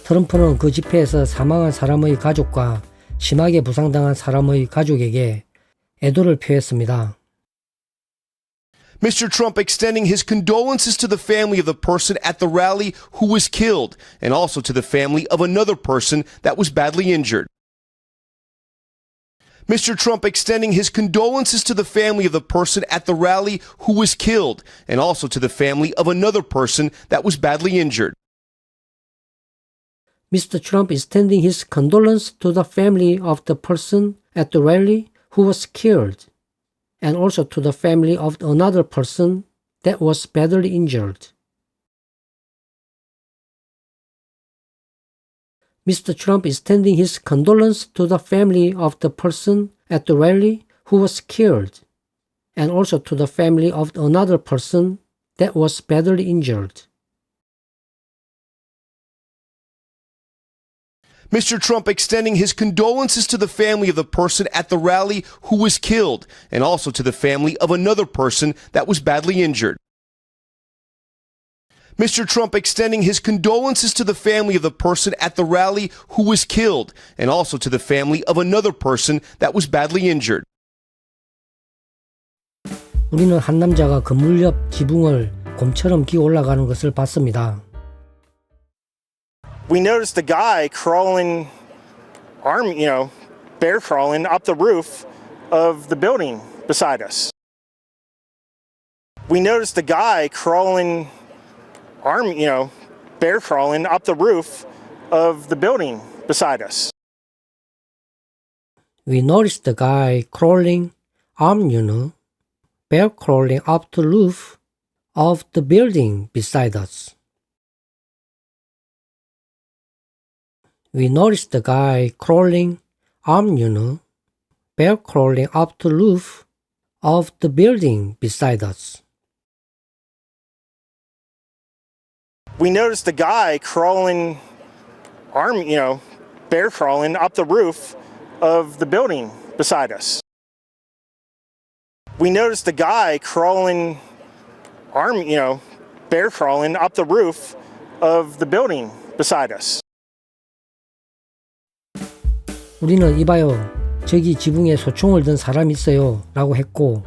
트럼프는 그 집회에서 사망한 사람의 가족과 심하게 부상당한 사람의 가족에게 애도를 표했습니다. Mr. Trump extending his condolences to the family of the person at the rally who was killed, and also to the family of another person that was badly injured. Mr. Trump extending his condolences to the family of the person at the rally who was killed, and also to the family of another person that was badly injured. Mr. Trump is extending his condolence to the family of the person at the rally who was killed, and also to the family of another person that was badly injured. Mr. Trump is extending his condolence to the family of the person at the rally who was killed, and also to the family of another person that was badly injured. Mr. Trump extending his condolences to the family of the person at the rally who was killed, and also to the family of another person that was badly injured. Mr. Trump extending his condolences to the family of the person at the rally who was killed, and also to the family of another person that was badly injured. 우리는 한 남자가 건물 옆 지붕을 곰처럼 기어 올라가는 것을 봤습니다. We noticed a guy crawling, bear crawling up the roof of the building beside us. We noticed a guy crawling, bear crawling up the roof of the building beside us. We noticed the guy crawling, bear crawling up the roof of the building beside us. We noticed the guy crawling, bear crawling up the roof of the building beside us. We noticed a guy crawling, bear crawling up the roof of the building beside us. We noticed a guy crawling, bear crawling up the roof of the building beside us. 우리는 이봐요, 저기 지붕에 소총을 든 사람이 있어요 라고 했고,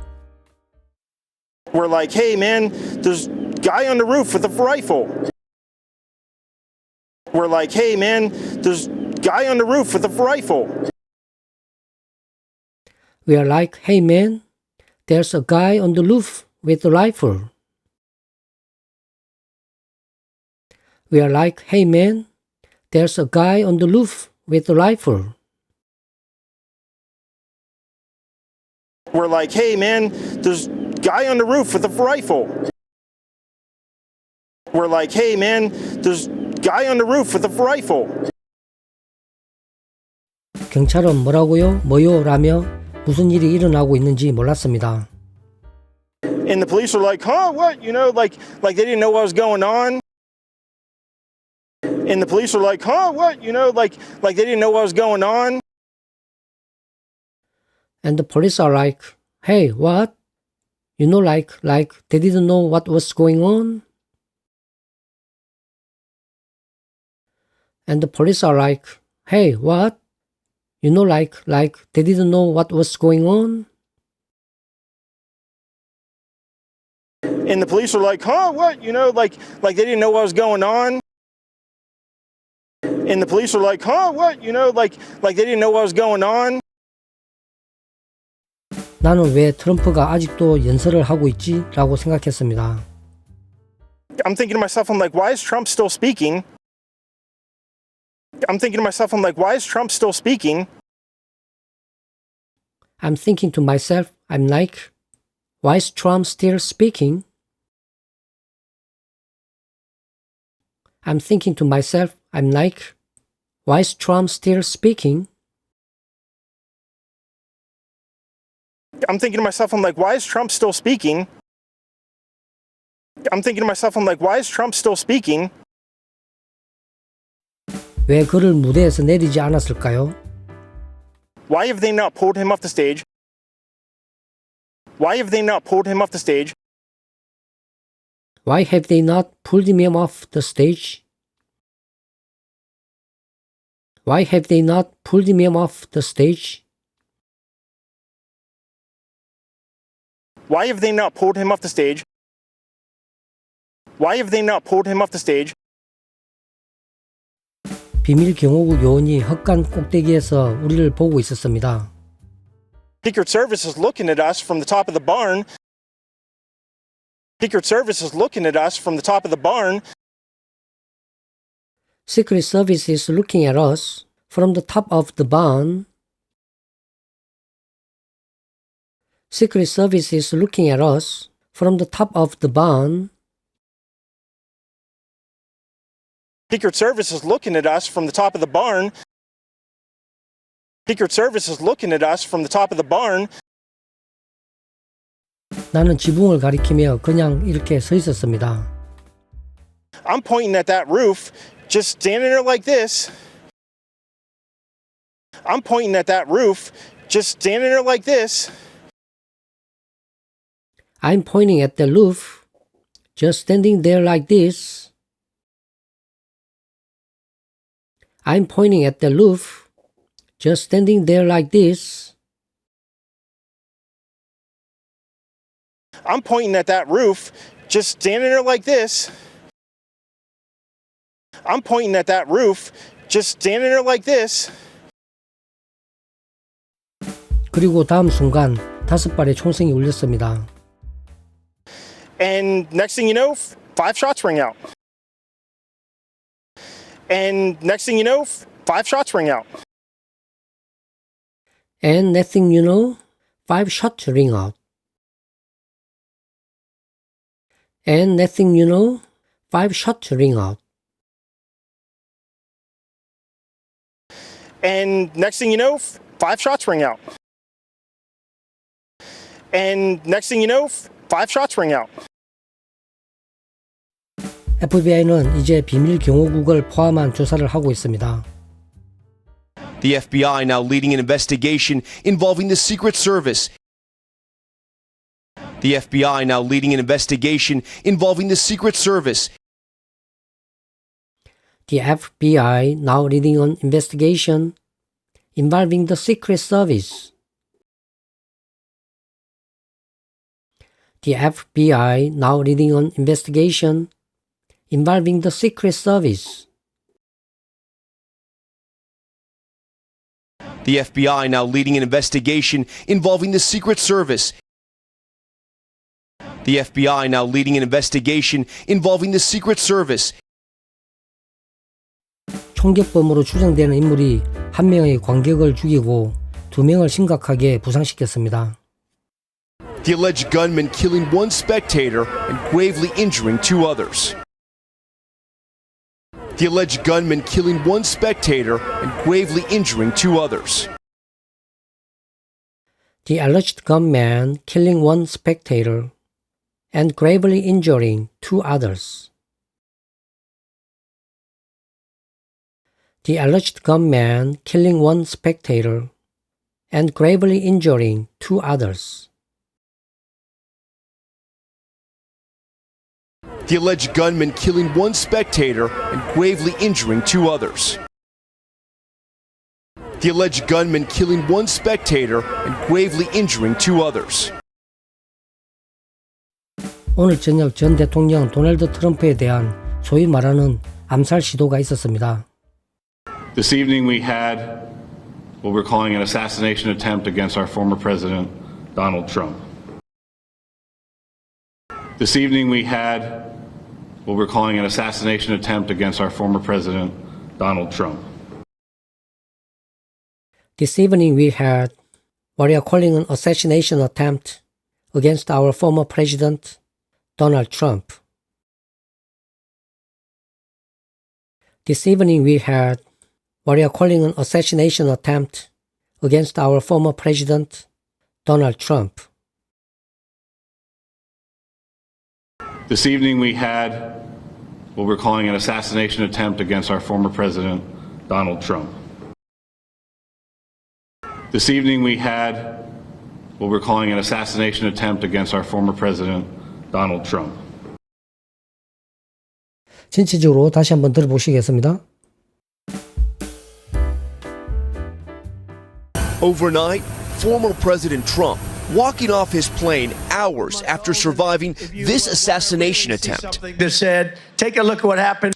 We're like, hey man, there's a guy on the roof with a rifle. We're like, hey man, there's a guy on the roof with a rifle. We are like, hey man, there's a guy on the roof with a rifle. We are like, hey man, there's a guy on the roof with a rifle. We're like, hey man, there's a guy on the roof with a rifle. We're like, hey man, there's a guy on the roof with a rifle. 경찰은 뭐라고요? 뭐요? 라며 무슨 일이 일어나고 있는지 몰랐습니다. And the police were like, huh, what? Like they didn't know what was going on. And the police were like, huh, what? Like they didn't know what was going on. And the police are like, hey, what? Like they didn't know what was going on? And the police are like, hey, what? Like they didn't know what was going on? And the police were like, huh, what? Like they didn't know what was going on. And the police were like, huh, what? Like they didn't know what was going on. 나는 왜 트럼프가 아직도 연설을 하고 있지? 라고 생각했습니다. I'm thinking to myself, I'm like, why is Trump still speaking? I'm thinking to myself, I'm like, why is Trump still speaking? I'm thinking to myself, I'm like, why is Trump still speaking? I'm thinking to myself, I'm like, why is Trump still speaking? I'm thinking to myself, I'm like, why is Trump still speaking? I'm thinking to myself, I'm like, why is Trump still speaking? 왜 그를 무대에서 내리지 않았을까요? Why have they not pulled him off the stage? Why have they not pulled him off the stage? Why have they not pulled him off the stage? Why have they not pulled him off the stage? Why have they not pulled him off the stage? Why have they not pulled him off the stage? 비밀 경호국 요원이 헛간 꼭대기에서 우리를 보고 있었습니다. Secret Service is looking at us from the top of the barn. Secret Service is looking at us from the top of the barn. Secret Service is looking at us from the top of the barn. Secret Service is looking at us from the top of the barn. Secret Service is looking at us from the top of the barn. Secret Service is looking at us from the top of the barn. 나는 지붕을 가리키며 그냥 이렇게 서 있었습니다. I'm pointing at that roof, just standing there like this. I'm pointing at that roof, just standing there like this. I'm pointing at the roof, just standing there like this. I'm pointing at the roof, just standing there like this. I'm pointing at that roof, just standing there like this. I'm pointing at that roof, just standing there like this. 그리고 다음 순간 5발의 총성이 울렸습니다. And next thing you know, 5 shots ring out. And next thing you know, 5 shots ring out. And next thing you know, 5 shots ring out. And next thing you know, 5 shots ring out. And next thing you know, 5 shots ring out. And next thing you know, 5 shots ring out. FBI는 이제 비밀 경호국을 포함한 조사를 하고 있습니다. The FBI now leading an investigation involving the Secret Service. The FBI now leading an investigation involving the Secret Service. The FBI now leading an investigation involving the Secret Service. The FBI now leading an investigation involving the Secret Service. The FBI now leading an investigation involving the Secret Service. The FBI now leading an investigation involving the Secret Service. 총격범으로 추정되는 인물이 한 명의 관객을 죽이고 2명을 심각하게 부상시켰습니다. The alleged gunman killing one spectator and gravely injuring 2 others. The alleged gunman killing one spectator and gravely injuring 2 others. The alleged gunman killing one spectator and gravely injuring 2 others. The alleged gunman killing one spectator and gravely injuring 2 others. The alleged gunman killing one spectator and gravely injuring 2 others. The alleged gunman killing one spectator and gravely injuring 2 others. 오늘 저녁 전 대통령 도널드 트럼프에 대한 소위 말하는 암살 시도가 있었습니다. This evening we had what we're calling an assassination attempt against our former president, Donald Trump. This evening we had what we're calling an assassination attempt against our former president, Donald Trump. This evening we had what we are calling an assassination attempt against our former president, Donald Trump. This evening we had what we are calling an assassination attempt against our former president, Donald Trump. This evening we had what we're calling an assassination attempt against our former president, Donald Trump. This evening we had what we're calling an assassination attempt against our former president, Donald Trump. 전체적으로 다시 한번 들어보시겠습니다. Overnight, former President Trump walking off his plane hours after surviving this assassination attempt. Something that said, take a look at what happened.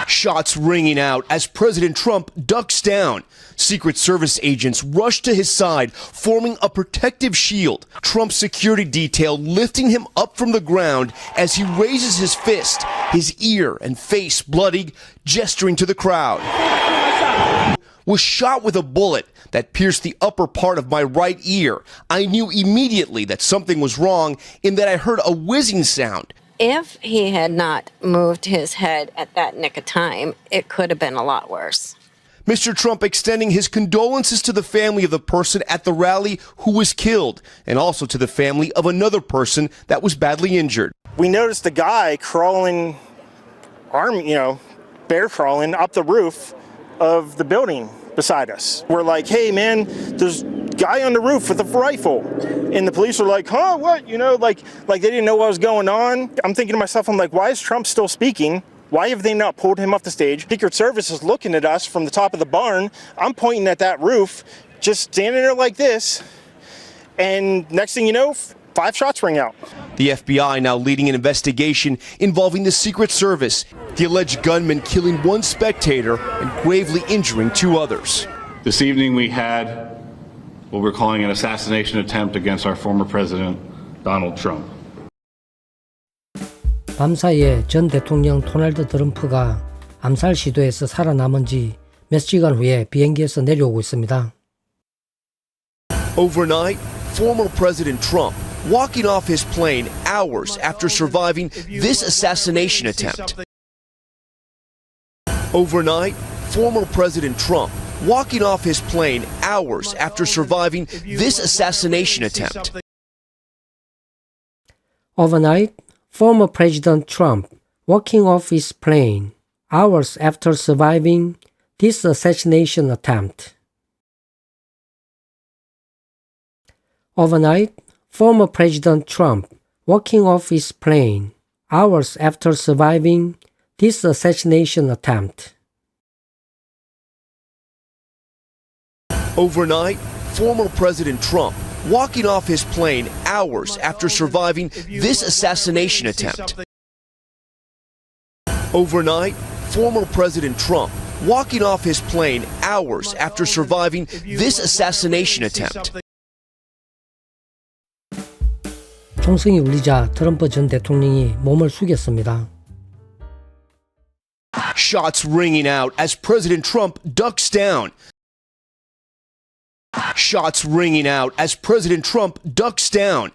Shots ringing out as President Trump ducks down. Secret Service agents rush to his side, forming a protective shield. Trump's security detail lifting him up from the ground as he raises his fist, his ear and face bloodied, gesturing to the crowd. Was shot with a bullet that pierced the upper part of my right ear. I knew immediately that something was wrong in that I heard a whizzing sound. If he had not moved his head at that nick of time, it could have been a lot worse. Mr. Trump extending his condolences to the family of the person at the rally who was killed, and also to the family of another person that was badly injured. We noticed a guy crawling, bear crawling up the roof of the building beside us. We're like, hey man, there's a guy on the roof with a rifle. And the police were like, huh, what? Like they didn't know what was going on. I'm thinking to myself, I'm like, why is Trump still speaking? Why have they not pulled him off the stage? Secret Service is looking at us from the top of the barn. I'm pointing at that roof, just standing there like this. And next thing you know, 5 shots ring out. The FBI now leading an investigation involving the Secret Service, the alleged gunman killing one spectator and gravely injuring 2 others. This evening we had what we're calling an assassination attempt against our former president, Donald Trump. 밤사이에 전 대통령 도널드 트럼프가 암살 시도에서 살아남은 지 몇 시간 후에 비행기에서 내려오고 있습니다. Overnight, former President Trump walking off his plane hours after surviving this assassination attempt. Overnight, former President Trump walking off his plane hours after surviving this assassination attempt. Overnight, former President Trump walking off his plane hours after surviving this assassination attempt. Overnight, former President Trump walking off his plane hours after surviving this assassination attempt. Overnight, former President Trump walking off his plane hours after surviving this assassination attempt. Overnight, former President Trump walking off his plane hours after surviving this assassination attempt. 총성이 울리자 트럼프 전 대통령이 몸을 숙였습니다. Shots ringing out as President Trump ducks down. Shots ringing out as President Trump ducks down.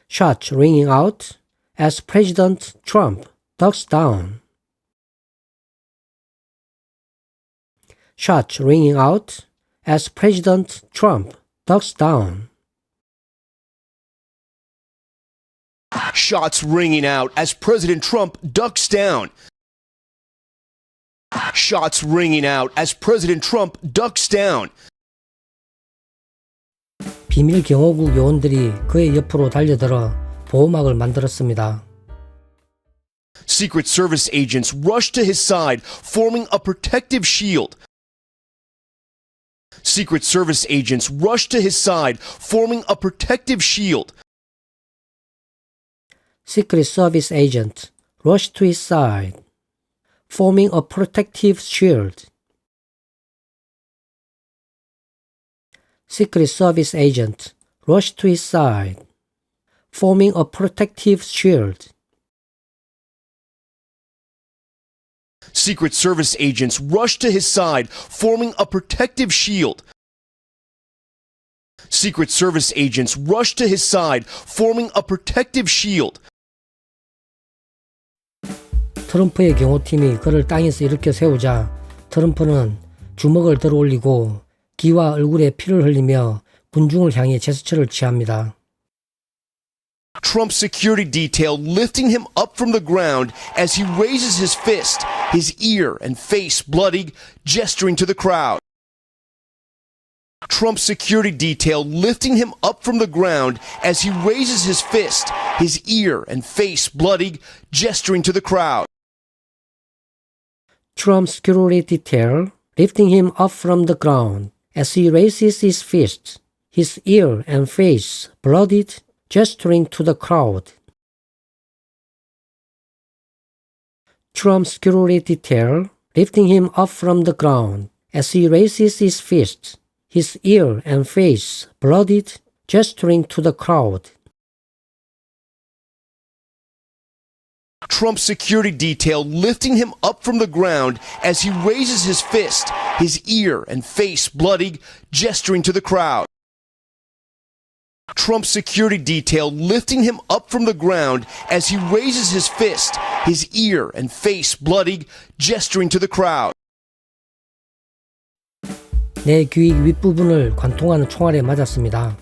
Shots ringing out as President Trump ducks down. Shots ringing out as President Trump ducks down. Shots ringing out as President Trump ducks down. Shots ringing out as President Trump ducks down. 비밀 경호국 요원들이 그의 옆으로 달려들어 보호막을 만들었습니다. Secret Service agents rushed to his side, forming a protective shield. Secret Service agents rushed to his side, forming a protective shield. Secret Service agent rushed to his side, forming a protective shield. Secret Service agent rushed to his side, forming a protective shield. Secret Service agents rushed to his side, forming a protective shield. Secret Service agents rushed to his side, forming a protective shield. 트럼프의 경호팀이 그를 땅에서 일으켜 세우자 트럼프는 주먹을 들어 올리고 기와 얼굴에 피를 흘리며 군중을 향해 제스처를 취합니다. Trump's security detail lifting him up from the ground as he raises his fist, his ear and face bloody, gesturing to the crowd. Trump's security detail lifting him up from the ground as he raises his fist, his ear and face bloody, gesturing to the crowd. Trump's security detail lifting him up from the ground as he raises his fist, his ear and face bloodied, gesturing to the crowd. Trump's security detail lifting him up from the ground as he raises his fist, his ear and face bloodied, gesturing to the crowd. Trump's security detail lifting him up from the ground as he raises his fist, his ear and face bloody, gesturing to the crowd. Trump's security detail lifting him up from the ground as he raises his fist, his ear and face bloody, gesturing to the crowd. 내 귀 윗부분을 관통하는 총알에 맞았습니다.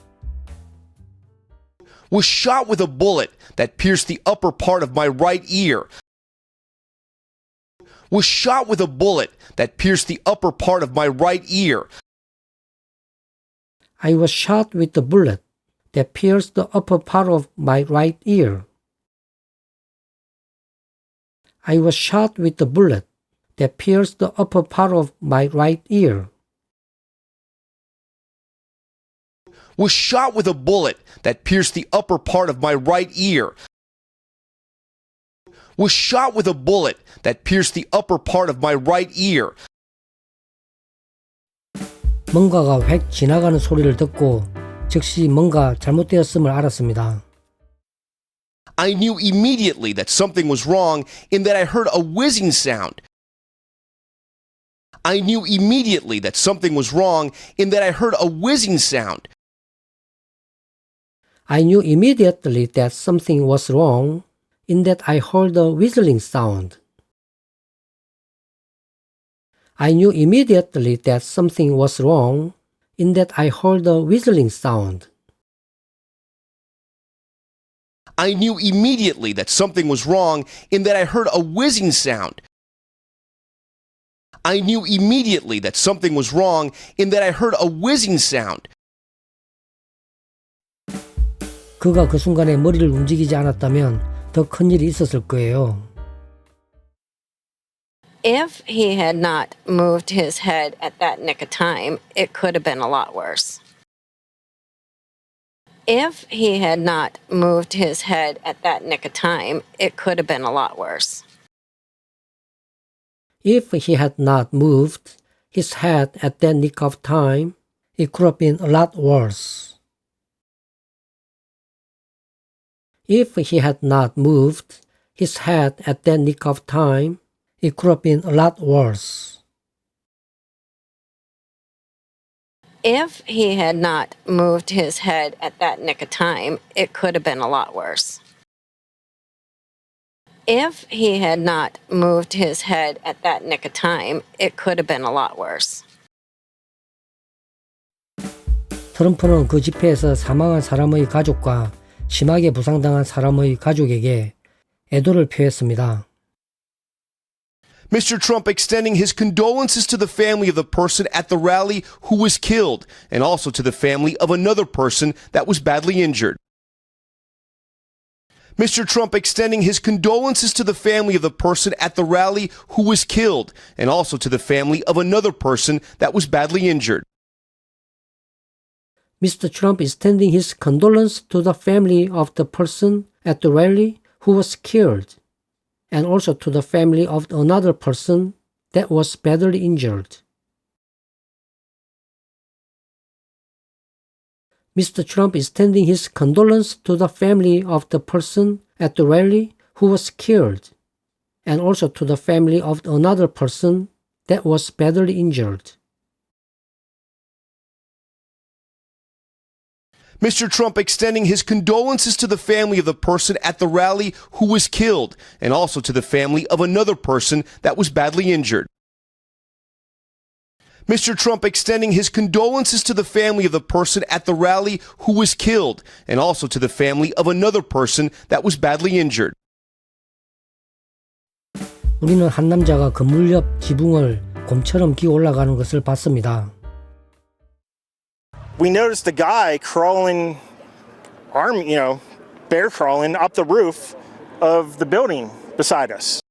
Was shot with a bullet that pierced the upper part of my right ear. Was shot with a bullet that pierced the upper part of my right ear. I was shot with a bullet that pierced the upper part of my right ear. I was shot with a bullet that pierced the upper part of my right ear. Was shot with a bullet that pierced the upper part of my right ear. Was shot with a bullet that pierced the upper part of my right ear. 뭔가가 획 지나가는 소리를 듣고 즉시 뭔가 잘못되었음을 알았습니다. I knew immediately that something was wrong in that I heard a whizzing sound. I knew immediately that something was wrong in that I heard a whizzing sound. I knew immediately that something was wrong in that I heard a whistling sound. I knew immediately that something was wrong in that I heard a whistling sound. I knew immediately that something was wrong in that I heard a whizzing sound. I knew immediately that something was wrong in that I heard a whizzing sound. 그가 그 순간에 머리를 움직이지 않았다면 더 큰 일이 있었을 거예요. If he had not moved his head at that nick of time, it could have been a lot worse. If he had not moved his head at that nick of time, it could have been a lot worse. If he had not moved his head at that nick of time, it could have been a lot worse. If he had not moved his head at that nick of time, it could have been a lot worse. If he had not moved his head at that nick of time, it could have been a lot worse. If he had not moved his head at that nick of time, it could have been a lot worse. 트럼프는 그 집회에서 사망한 사람의 가족과 심하게 부상당한 사람의 가족에게 애도를 표했습니다. Mr. Trump extending his condolences to the family of the person at the rally who was killed, and also to the family of another person that was badly injured. Mr. Trump extending his condolences to the family of the person at the rally who was killed, and also to the family of another person that was badly injured. Mr. Trump is extending his condolence to the family of the person at the rally who was killed, and also to the family of another person that was badly injured. Mr. Trump is extending his condolence to the family of the person at the rally who was killed, and also to the family of another person that was badly injured. Mr. Trump extending his condolences to the family of the person at the rally who was killed, and also to the family of another person that was badly injured. Mr. Trump extending his condolences to the family of the person at the rally who was killed, and also to the family of another person that was badly injured. 우리는 한 남자가 건물 옆 지붕을 곰처럼 기어 올라가는 것을 봤습니다. We noticed a guy crawling, bear crawling up the roof of the building beside us.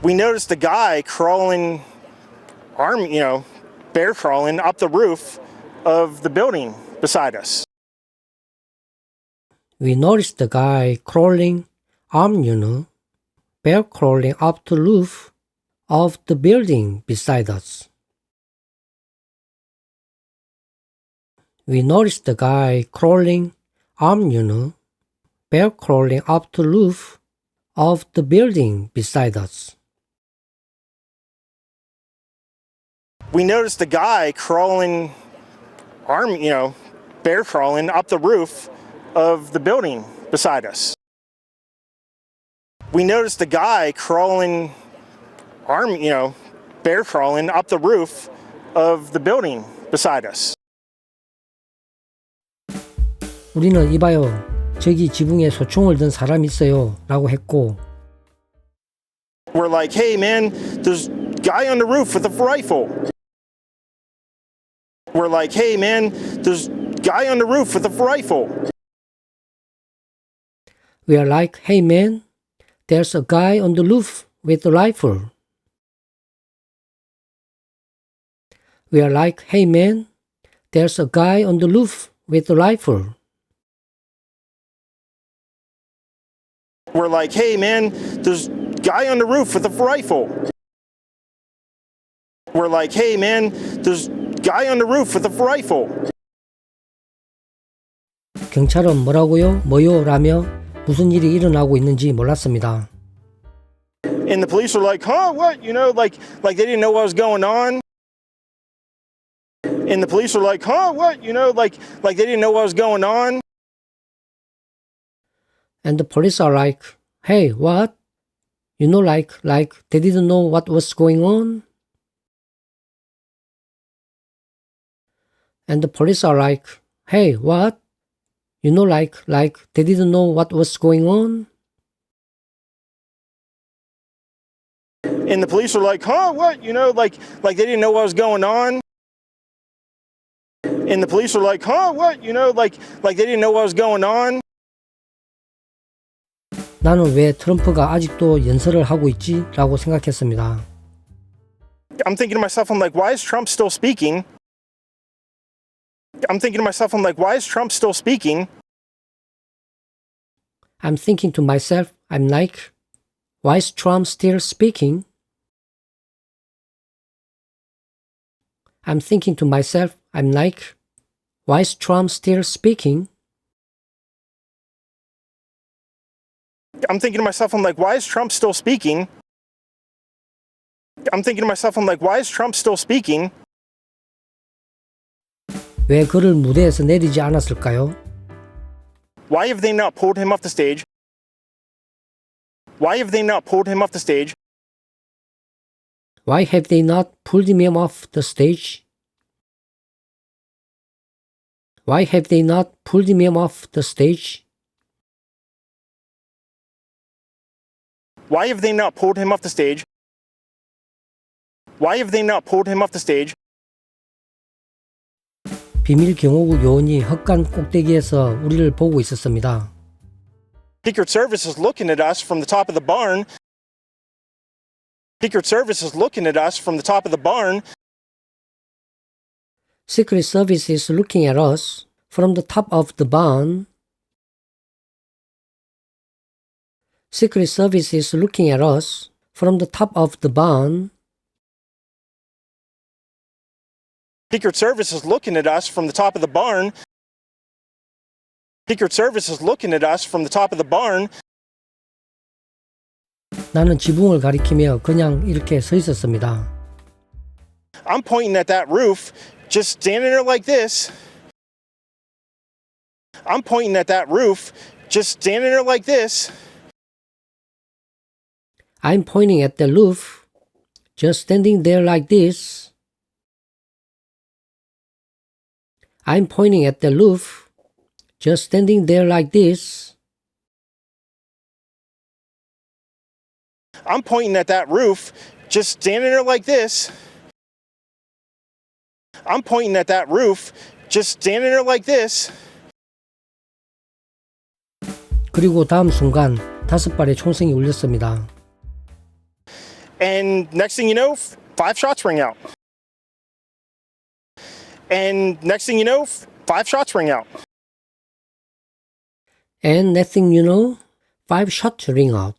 We noticed a guy crawling, bear crawling up the roof of the building beside us. We noticed the guy crawling, bear crawling up the roof of the building beside us. We noticed the guy crawling, bear crawling up the roof of the building beside us. We noticed a guy crawling, bear crawling up the roof of the building beside us. We noticed a guy crawling, bear crawling up the roof of the building beside us. 우리는 이봐요, 저기 지붕에 소총을 든 사람이 있어요 라고 했고, We're like, hey man, there's a guy on the roof with a rifle. We're like, hey man, there's a guy on the roof with a rifle. we are like, hey man, there's a guy on the roof with a rifle. We are like, hey man, there's a guy on the roof with a rifle. We're like, hey man, there's a guy on the roof with a rifle. We're like, hey man, there's a guy on the roof with a rifle. 경찰은 뭐라고요? 뭐요? 라며 무슨 일이 일어나고 있는지 몰랐습니다. And the police were like, huh, what? Like they didn't know what was going on. And the police were like, huh, what? Like they didn't know what was going on. And the police are like, hey, what? Like they didn't know what was going on? And the police are like, hey, what? Like they didn't know what was going on? And the police were like, huh, what? Like they didn't know what was going on. And the police were like, huh, what? Like they didn't know what was going on. 나는 왜 트럼프가 아직도 연설을 하고 있지? 라고 생각했습니다. I'm thinking to myself, I'm like, why is Trump still speaking? I'm thinking to myself, I'm like, why is Trump still speaking? I'm thinking to myself, I'm like, why is Trump still speaking? I'm thinking to myself, I'm like, why is Trump still speaking? I'm thinking to myself, I'm like, why is Trump still speaking? I'm thinking to myself, I'm like, why is Trump still speaking? 왜 그를 무대에서 내리지 않았을까요? Why have they not pulled him off the stage? Why have they not pulled him off the stage? Why have they not pulled him off the stage? Why have they not pulled him off the stage? Why have they not pulled him off the stage? Why have they not pulled him off the stage? 비밀 경호국 요원이 헛간 꼭대기에서 우리를 보고 있었습니다. Secret Service is looking at us from the top of the barn. Secret Service is looking at us from the top of the barn. Secret Service is looking at us from the top of the barn. Secret Service is looking at us from the top of the barn. Secret Service is looking at us from the top of the barn. Secret Service is looking at us from the top of the barn. 나는 지붕을 가리키며 그냥 이렇게 서 있었습니다. I'm pointing at that roof, just standing there like this. I'm pointing at that roof, just standing there like this. I'm pointing at the roof, just standing there like this. I'm pointing at the roof, just standing there like this. I'm pointing at that roof, just standing there like this. I'm pointing at that roof, just standing there like this. 그리고 다음 순간 5발의 총성이 울렸습니다. And next thing you know, 5 shots ring out. And next thing you know, 5 shots ring out. And next thing you know, 5 shots ring out.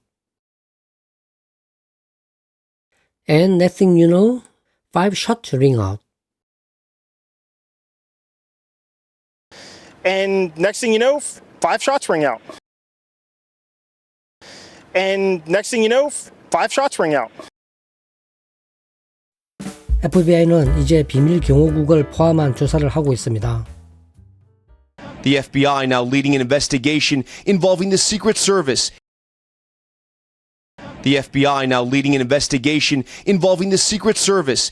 And next thing you know, 5 shots ring out. And next thing you know, 5 shots ring out. And next thing you know, 5 shots ring out. FBI는 이제 비밀 경호국을 포함한 조사를 하고 있습니다. The FBI now leading an investigation involving the Secret Service. The FBI now leading an investigation involving the Secret Service.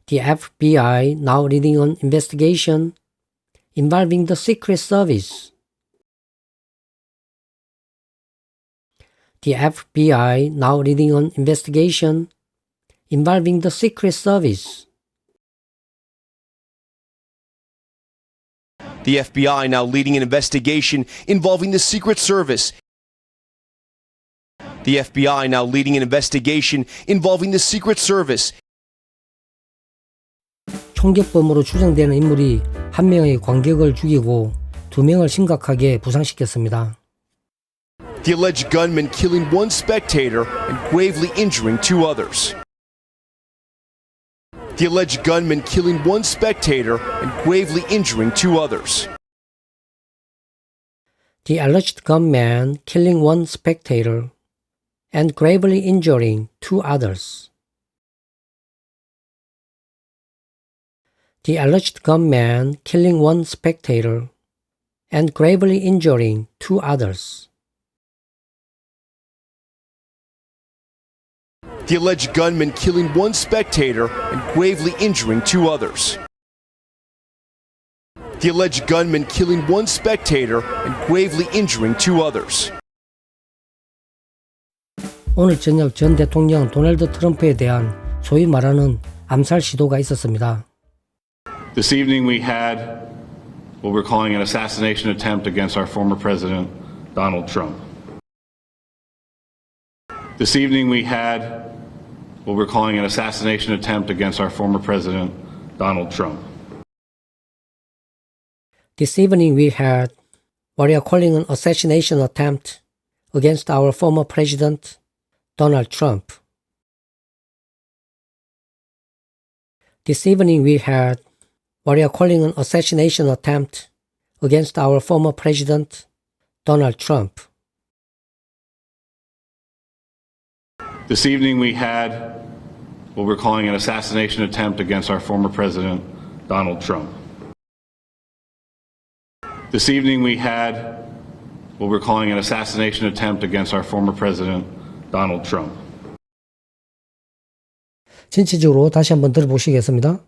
The FBI now leading an investigation involving the Secret Service. The FBI now leading an investigation involving the Secret Service. The FBI now leading an investigation involving the Secret Service. The FBI now leading an investigation involving the Secret Service. 총격범으로 추정되는 인물이 한 명의 관객을 죽이고 2명을 심각하게 부상시켰습니다. The alleged gunman killing one spectator and gravely injuring 2 others. The alleged gunman killing one spectator and gravely injuring 2 others. The alleged gunman killing one spectator and gravely injuring 2 others. The alleged gunman killing one spectator and gravely injuring 2 others. The alleged gunman killing one spectator and gravely injuring 2 others. The alleged gunman killing one spectator and gravely injuring 2 others. 오늘 저녁 전 대통령 도널드 트럼프에 대한 소위 말하는 암살 시도가 있었습니다. This evening we had what we're calling an assassination attempt against our former president, Donald Trump. This evening we had what we're calling an assassination attempt against our former president, Donald Trump. This evening we had what we are calling an assassination attempt against our former president, Donald Trump. This evening we had what we are calling an assassination attempt against our former president, Donald Trump. This evening we had what we're calling an assassination attempt against our former president, Donald Trump. This evening we had what we're calling an assassination attempt against our former president, Donald Trump. 전체적으로 다시 한번 들어보시겠습니다.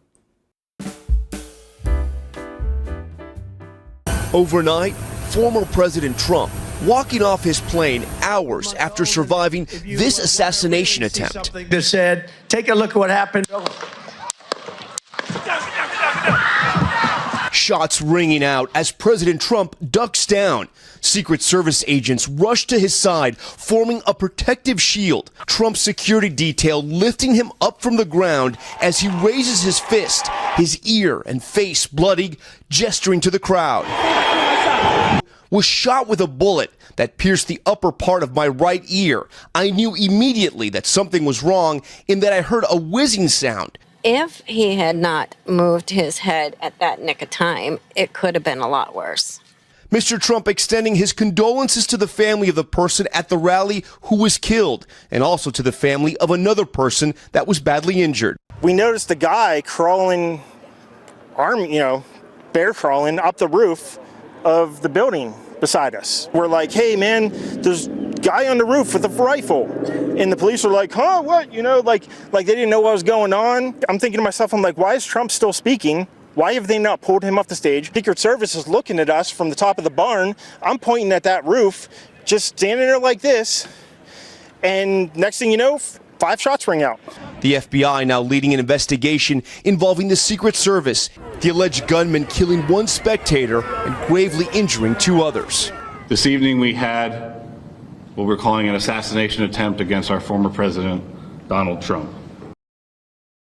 Overnight, former President Trump walking off his plane hours after surviving this assassination attempt. That said, take a look at what happened. Shots ringing out as President Trump ducks down. Secret Service agents rush to his side, forming a protective shield. Trump's security detail lifting him up from the ground as he raises his fist, his ear and face bloodied, gesturing to the crowd. Was shot with a bullet that pierced the upper part of my right ear. I knew immediately that something was wrong in that I heard a whizzing sound. If he had not moved his head at that nick of time, it could have been a lot worse. Mr. Trump extending his condolences to the family of the person at the rally who was killed, and also to the family of another person that was badly injured. We noticed the guy crawling, bear crawling up the roof of the building beside us. We're like, hey man, there's a guy on the roof with a rifle. And the police were like, huh, what? Like they didn't know what was going on. I'm thinking to myself, I'm like, why is Trump still speaking? Why have they not pulled him off the stage? Secret Service is looking at us from the top of the barn. I'm pointing at that roof, just standing there like this. And next thing you know, 5 shots ring out. The FBI now leading an investigation involving the Secret Service, the alleged gunman killing one spectator and gravely injuring 2 others. This evening we had what we're calling an assassination attempt against our former president, Donald Trump.